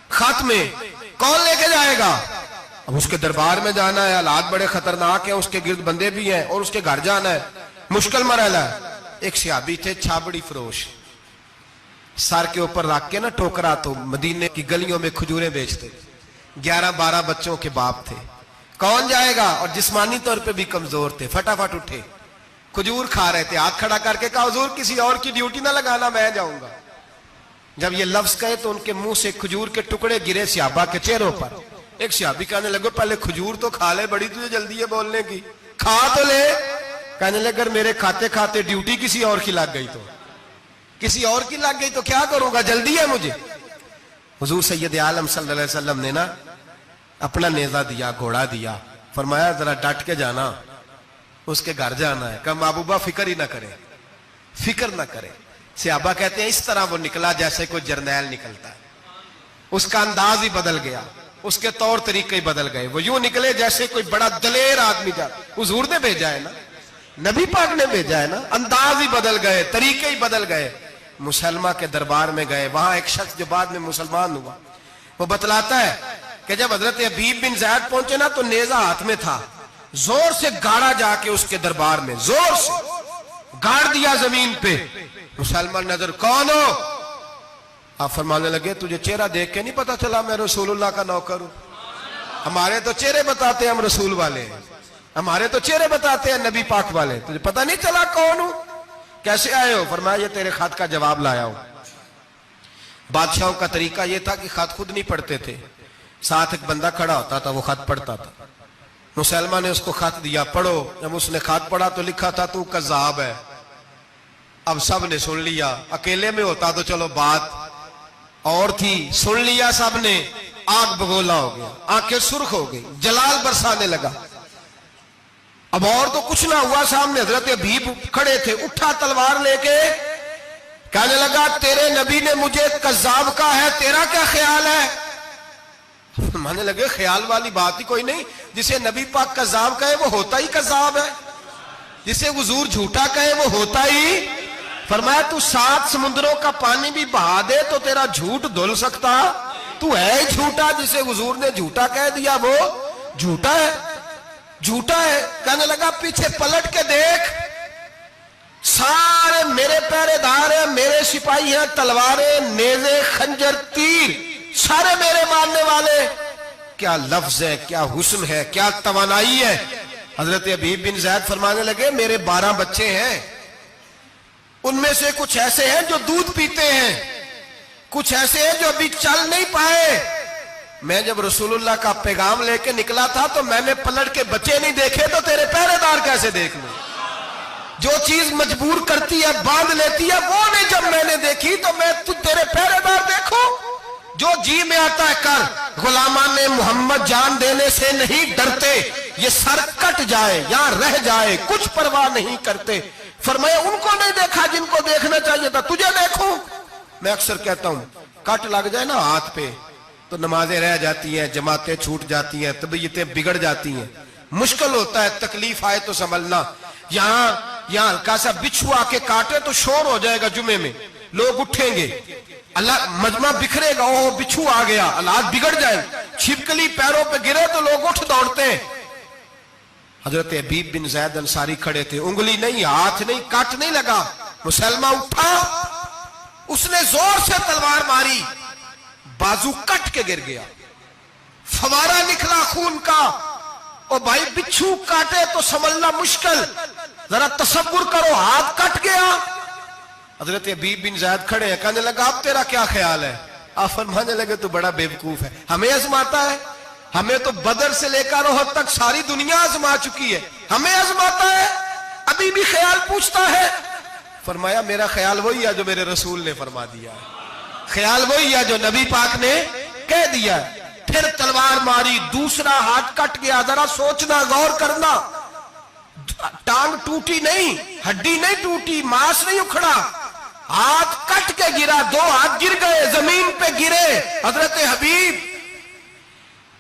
خط میں، کون لے کے جائے گا؟ اب اس کے دربار میں جانا ہے، حالات بڑے خطرناک ہیں، اس کے گرد بندے بھی ہیں اور اس کے گھر جانا ہے، مشکل مرحلہ ہے۔ ایک صحابی تھے چھابڑی فروش، سر کے اوپر رکھ کے نا ٹوکرا، تو مدینے کی گلیوں میں کھجوریں بیچتے، 11-12 بچوں کے باپ تھے، کون جائے گا؟ اور جسمانی طور پہ بھی کمزور تھے، فٹافٹ اٹھے، کھجور کھا رہے تھے، ہاتھ کھڑا کر کے کہا حضور کسی اور کی ڈیوٹی نہ لگانا، میں جاؤں گا۔ جب یہ لفظ کہے تو ان کے منہ سے کھجور کے ٹکڑے گرے صحابہ کے چہروں پر۔ ایک صحابی کہنے لگے پہلے کھجور تو کھا لے، بڑی تجھے جلدی ہے بولنے کی، کھا تو لے۔ کہنے لگے اگر میرے کھاتے کھاتے ڈیوٹی کسی اور کی لگ گئی تو، کسی اور کی لگ گئی تو کیا کروں گا، جلدی ہے مجھے۔ حضور سید عالم صلی اللہ علیہ وسلم نے نا اپنا نیزہ دیا، گھوڑا دیا، فرمایا ذرا ڈٹ کے جانا، اس کے گھر جانا ہے۔ کہا محبوبہ فکر ہی نہ کرے، فکر نہ کرے۔ صحابہ کہتے ہیں اس طرح وہ نکلا جیسے کوئی جرنیل نکلتا ہے، اس کا انداز ہی بدل گیا، اس کے طور طریقے ہی بدل گئے، وہ یوں نکلے جیسے کوئی بڑا دلیر آدمی جا۔ حضور نے بھیجا ہے نا، نبی پاک نے بھیجا ہے نا، انداز ہی بدل گئے، طریقے ہی بدل گئے۔ مسلمہ کے دربار میں گئے، وہاں ایک شخص جو بعد میں مسلمان ہوا، وہ بتلاتا ہے کہ جب حضرت حبیب بن زید پہنچے نا تو نیزہ ہاتھ میں تھا، زور سے گاڑا جا کے اس کے دربار میں، زور سے گاڑ دیا زمین پہ۔ مسلمان نظر، کون ہو؟ آپ فرمانے لگے تجھے چہرہ دیکھ کے نہیں پتا چلا میں رسول اللہ کا نوکر ہوں؟ ہمارے تو چہرے بتاتے ہیں ہم رسول والے ہیں، ہمارے تو چہرے بتاتے ہیں نبی پاک والے، تجھے پتا نہیں چلا کون ہوں؟ کیسے آئے ہو؟ فرمایا یہ تیرے خط کا جواب لایا ہوں۔ بادشاہوں کا طریقہ یہ تھا کہ خط خود نہیں پڑھتے تھے، ساتھ ایک بندہ کھڑا ہوتا تھا، وہ خط پڑھتا تھا۔ مسلمان نے اس کو خط دیا، پڑھو۔ جب اس نے خط پڑھا تو لکھا تھا تو کذاب ہے۔ اب سب نے سن لیا، اکیلے میں ہوتا تو چلو بات اور تھی، سن لیا سب نے، آگ بگولا ہو گیا، آنکھیں سرخ ہو گئی، جلال برسانے لگا۔ اب اور تو کچھ نہ ہوا، سامنے حضرت حبیب کھڑے تھے، اٹھا تلوار لے کے کہنے لگا تیرے نبی نے مجھے کذاب کہا ہے، تیرا کیا خیال ہے؟ مانے لگے خیال والی بات ہی کوئی نہیں، جسے نبی پاک کذاب کہے وہ ہوتا ہی کذاب ہے، جسے حضور جھوٹا کہے وہ ہوتا ہی۔ فرمایا تو 7 سمندروں کا پانی بھی بہا دے تو تیرا جھوٹ دھل سکتا، تو ہے ہی جھوٹا، جسے حضور نے جھوٹا کہہ دیا وہ جھوٹا ہے، جھوٹا ہے۔ کہنے لگا پیچھے پلٹ کے دیکھ، سارے میرے پہرے دار ہیں، میرے سپاہی ہیں، تلواریں، نیزے، خنجر، تیر، سارے میرے ماننے والے۔ کیا لفظ ہے، کیا حسن ہے، کیا توانائی ہے۔ حضرت حبیب بن زید فرمانے لگے میرے 12 بچے ہیں، ان میں سے کچھ ایسے ہیں جو دودھ پیتے ہیں، کچھ ایسے ہیں جو ابھی چل نہیں پائے۔ میں جب رسول اللہ کا پیغام لے کے نکلا تھا تو میں نے پلٹ کے بچے نہیں دیکھے تو تیرے پہرے دار کیسے دیکھ لوں؟ جو چیز مجبور کرتی ہے، باندھ لیتی ہے، وہ نہیں جب میں نے دیکھی تو میں تیرے پہرے دار دیکھوں؟ جو جی میں آتا ہے کر، غلامان محمد جان دینے سے نہیں ڈرتے، یہ سر کٹ جائے یا رہ جائے کچھ پرواہ نہیں کرتے۔ فرمایا ان کو نہیں دیکھا جن کو دیکھنا چاہیے تھا، تجھے دیکھوں؟ میں اکثر کہتا ہوں کٹ لگ جائے نا ہاتھ پہ تو نمازیں رہ جاتی ہیں، جماعتیں چھوٹ جاتی ہیں، طبیعتیں بگڑ جاتی ہیں، مشکل ہوتا ہے، تکلیف آئے تو سنبھلنا۔ یہاں ہلکا سا بچھو آ کے کاٹے تو شور ہو جائے گا، جمعے میں لوگ اٹھیں گے، اللہ مجمع بکھرے گا، اوہ بچھو آ گیا، حالات بگڑ جائیں، چھپکلی پیروں پہ گرے تو لوگ اٹھ دوڑتے ہیں۔ حضرت حبیب بن زید انصاری کھڑے تھے، انگلی نہیں، ہاتھ نہیں، کٹ نہیں لگا۔ مسلمہ اٹھا، اس نے زور سے تلوار ماری، بازو کٹ کے گر گیا، فوارہ نکلا خون کا۔ اور بھائی بچھو کاٹے تو سنبھلنا مشکل، ذرا تصور کرو ہاتھ کٹ گیا۔ حضرت حبیب بن زید کھڑے ہیں، کہنے لگا اب تیرا کیا خیال ہے؟ آپ فرمانے لگے تو بڑا بیوقوف ہے، ہمیں آزماتا ہے، ہمیں تو بدر سے لے کر احد تک ساری دنیا آزما چکی ہے، ہمیں آزماتا ہے، ابھی بھی خیال پوچھتا ہے۔ فرمایا میرا خیال وہی ہے جو میرے رسول نے فرما دیا ہے، خیال وہی ہے جو نبی پاک نے کہہ دیا ہے۔ پھر تلوار ماری، دوسرا ہاتھ کٹ گیا، ذرا سوچنا، غور کرنا، ٹانگ ٹوٹی نہیں، ہڈی نہیں ٹوٹی، ماس نہیں اکھڑا، ہاتھ کٹ کے گرا، 2 ہاتھ گر گئے، زمین پہ گرے۔ حضرت حبیب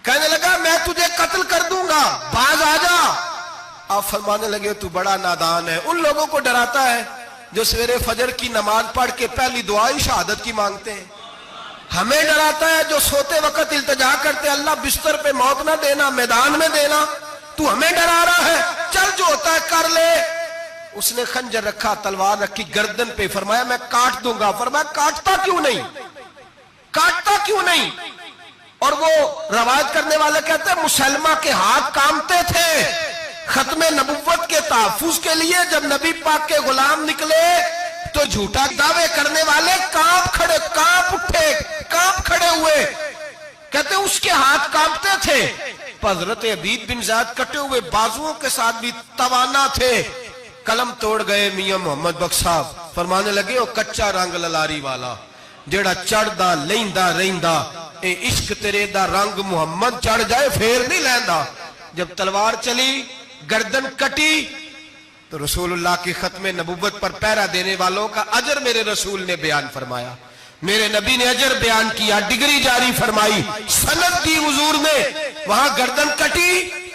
کہنے لگا میں تجھے قتل کر دوں گا، باز آ جا۔ آپ فرمانے لگے تو بڑا نادان ہے، ان لوگوں کو ڈراتا ہے جو سویرے فجر کی نماز پڑھ کے پہلی دعا ہی شہادت کی مانگتے ہیں۔ ہمیں ڈراتا ہے جو سوتے وقت التجا کرتے اللہ بستر پہ موت نہ دینا، میدان میں دینا، تو ہمیں ڈرا رہا ہے، چل جو ہوتا ہے کر لے۔ اس نے خنجر رکھا، تلوار رکھی گردن پہ، فرمایا میں کاٹ دوں گا۔ فرمایا کاٹتا کیوں نہیں، کاٹتا کیوں نہیں؟ اور وہ روایت کرنے والے کہتے ہیں مسلمہ کے ہاتھ کامتے تھے ختم نبوت کے تحفظ کے لیے۔ جب نبی پاک کے غلام نکلے تو جھوٹا دعوے کرنے والے کانپ اٹھے، کانپ کھڑے ہوئے، کہتے ہیں اس کے ہاتھ کانپتے تھے۔ حضرت عبید بن زیاد کٹے ہوئے بازوؤں کے ساتھ بھی توانا تھے، قلم توڑ گئے میاں محمد بخش صاحب، فرمانے لگے او کچا رنگ للاری والا جیڑا چڑھدا لیندا رہندا، اے عشق تیرے دا رنگ محمد چڑھ جائے پھر نہیں لیندا۔ جب تلوار چلی، گردن کٹی، تو رسول اللہ کی ختم نبوت پر پہرا دینے والوں کا اجر میرے رسول نے بیان فرمایا، میرے نبی نے اجر بیان کیا، ڈگری جاری فرمائی، سند دی حضور نے۔ وہاں گردن کٹی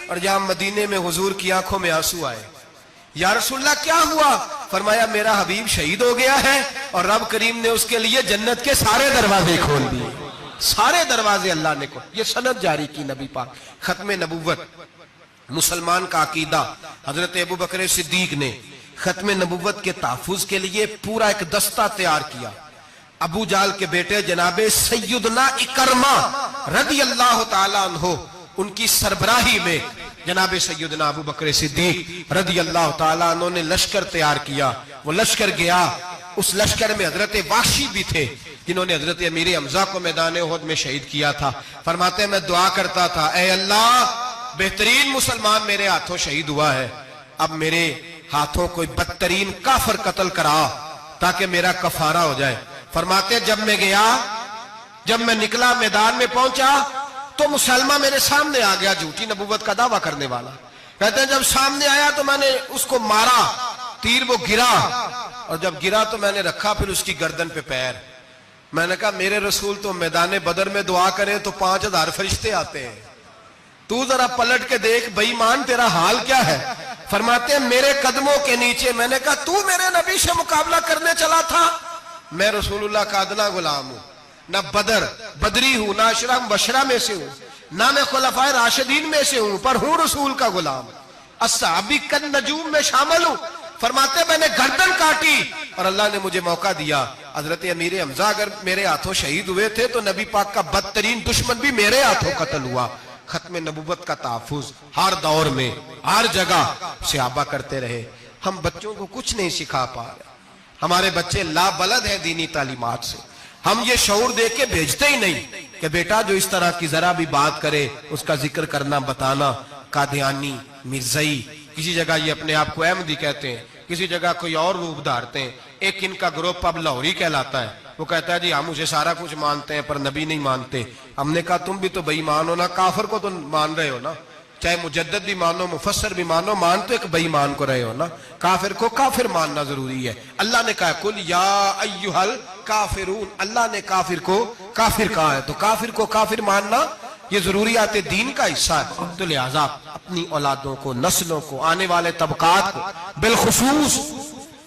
اور جہاں مدینے میں حضور کی آنکھوں میں آنسو آئے۔ یا رسول اللہ کیا ہوا؟ فرمایا میرا حبیب شہید ہو گیا ہے اور رب کریم نے اس کے لیے جنت کے سارے دروازے کھول دیے، سارے دروازے اللہ نے کھول۔ یہ سند جاری کی نبی پاک۔ ختم نبوت مسلمان کا عقیدہ، حضرت ابو بکر صدیق نے ختم نبوت کے تحفظ کے لیے پورا ایک دستہ تیار کیا۔ ابو جال کے بیٹے جناب سیدنا اکرمہ رضی اللہ تعالیٰ عنہ، ان کی سربراہی میں جناب سیدنا ابو بکر صدیق رضی اللہ تعالیٰ عنہ نے لشکر تیار کیا۔ وہ لشکر گیا، اس لشکر میں حضرت وحشی بھی تھے جنہوں نے حضرت امیر حمزہ کو میدان احد میں شہید کیا تھا۔ فرماتے ہیں میں دعا کرتا تھا اے اللہ بہترین مسلمان میرے ہاتھوں شہید ہوا ہے، اب میرے ہاتھوں کوئی بدترین کافر قتل کرا تاکہ میرا کفارہ ہو جائے۔ فرماتے جب میں گیا، جب میں نکلا میدان میں پہنچا تو مسلمہ میرے سامنے آ گیا، جھوٹی نبوت کا دعویٰ کرنے والا۔ کہتے ہیں جب سامنے آیا تو میں نے اس کو مارا، تیر وہ گرا، اور جب گرا تو میں نے رکھا پھر اس کی گردن پہ پیر۔ میں نے کہا میرے رسول تو میدان بدر میں دعا کرے تو 5000 فرشتے آتے ہیں، تو ذرا پلٹ کے دیکھ بے ایمان تیرا حال کیا ہے۔ فرماتے ہیں میرے قدموں کے نیچے، میں نے کہا تو میرے نبی سے مقابلہ کرنے چلا تھا؟ میں رسول اللہ کا ادنا غلام ہوں، نہ بدری ہوں، نہ اشرا مبشرہ میں سے ہوں، نہ میں خلفائے راشدین میں سے ہوں، پر ہوں رسول کا غلام، الصحابی کن نجوم میں شامل ہوں۔ فرماتے میں نے گردن کاٹی اور اللہ نے مجھے موقع دیا۔ حضرت امیر حمزہ اگر میرے ہاتھوں شہید ہوئے تھے تو نبی پاک کا بدترین دشمن بھی میرے ہاتھوں قتل ہوا۔ ختم نبوت کا تحفظ ہر دور میں ہر جگہ صحابہ کرتے رہے۔ ہم بچوں کو کچھ نہیں سکھا پا رہے، ہمارے بچے لا بلد ہیں دینی تعلیمات سے، ہم یہ شعور دے کے بھیجتے ہی نہیں کہ بیٹا جو اس طرح کی ذرا بھی بات کرے اس کا ذکر کرنا بتانا۔ قادیانی، مرزائی، کسی جگہ یہ اپنے آپ کو احمدی کہتے ہیں، کسی جگہ کوئی اور روپ دھارتے ہیں۔ ایک ان کا گروپ اب لاہوری کہلاتا ہے، وہ کہتا ہے جی ہم اسے سارا کچھ مانتے ہیں پر نبی نہیں مانتے۔ ہم نے کہا تم بھی تو بے ایمان ہو نا، کافر کو تو مان رہے ہو نا، چاہے مجدد بھی مانو مفسر بھی مانو، مان تو ایک بے ایمان کو رہے ہو نا، کافر کو کافر ماننا ضروری ہے۔ اللہ نے کہا کل یا ایھا الکافرون، اللہ نے کافر کو کافر کہا ہے تو کافر کو کافر ماننا یہ ضروریات دین کا حصہ ہے۔ تو لہٰذا اپنی اولادوں کو، نسلوں کو، آنے والے طبقات کو، بالخصوص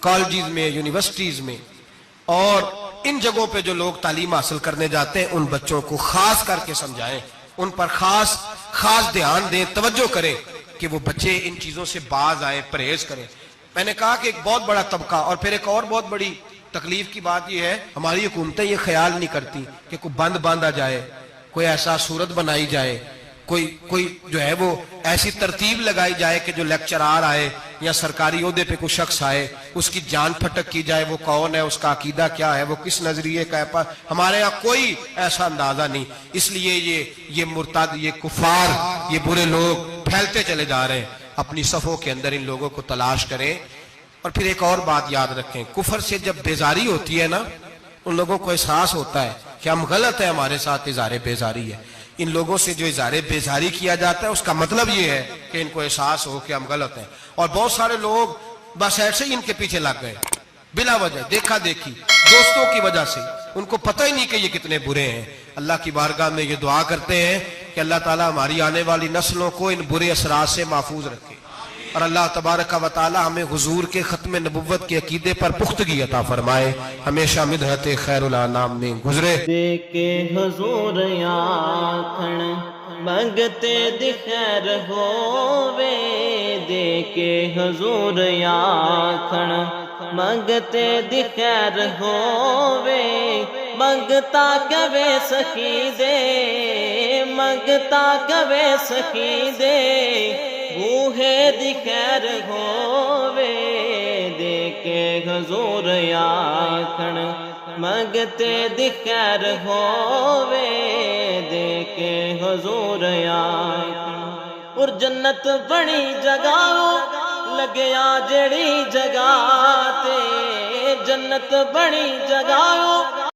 کالجز میں، یونیورسٹیز میں اور ان جگہوں پہ جو لوگ تعلیم حاصل کرنے جاتے ہیں ان بچوں کو خاص کر کے سمجھائیں، ان پر خاص دھیان دیں، توجہ کریں کہ وہ بچے ان چیزوں سے باز آئیں، پرہیز کریں۔ میں نے کہا کہ ایک بہت بڑا طبقہ، اور پھر ایک اور بہت بڑی تکلیف کی بات یہ ہے ہماری حکومتیں یہ خیال نہیں کرتی کہ کوئی بند باندھا جائے، کوئی ایسا صورت بنائی جائے، کوئی جو ہے وہ ایسی ترتیب لگائی جائے کہ جو لیکچرار آئے یا سرکاری عہدے پہ کوئی شخص آئے اس کی جان پھٹک کی جائے، وہ کون ہے، اس کا عقیدہ کیا ہے، وہ کس نظریے کا ہے۔ ہمارے ہاں کوئی ایسا اندازہ نہیں، اس لیے یہ مرتد، یہ کفار، یہ برے لوگ پھیلتے چلے جا رہے ہیں۔ اپنی صفوں کے اندر ان لوگوں کو تلاش کریں۔ اور پھر ایک اور بات یاد رکھیں، کفر سے جب بیزاری ہوتی ہے نا، ان لوگوں کو احساس ہوتا ہے کہ ہم غلط ہیں، ہمارے ساتھ اظہار بیزاری ہے۔ ان لوگوں سے جو اظہار بیزاری کیا جاتا ہے اس کا مطلب یہ ہے کہ ان کو احساس ہو کہ ہم غلط ہیں، اور بہت سارے لوگ بس ایسے ہی ان کے پیچھے لگ گئے بلا وجہ، دیکھا دیکھی، دوستوں کی وجہ سے، ان کو پتہ ہی نہیں کہ یہ کتنے برے ہیں۔ اللہ کی بارگاہ میں یہ دعا کرتے ہیں کہ اللہ تعالیٰ ہماری آنے والی نسلوں کو ان برے اثرات سے محفوظ رکھے۔ اور اللہ تبارک و تعالی ہمیں حضور کے ختم نبوت کے عقیدے پر پختگی عطا فرمائے، ہمیشہ مدحت خیر الانام میں گزرے۔ دے کے حضور آکھن منگتے دی خیر ہووے، دے کے حضور آکھن منگتے دی خیر ہووے، منگتا کبے سخی دے، منگتا کبے سخی دے، بوہے دی خیر ہووے، دے کے حضور آکھن منگتے دی خیر ہووے، دے کے حضور آکھن۔ اور جنت بڑی جگہ لگیا جڑی جگہ تے، جنت بڑی جگہ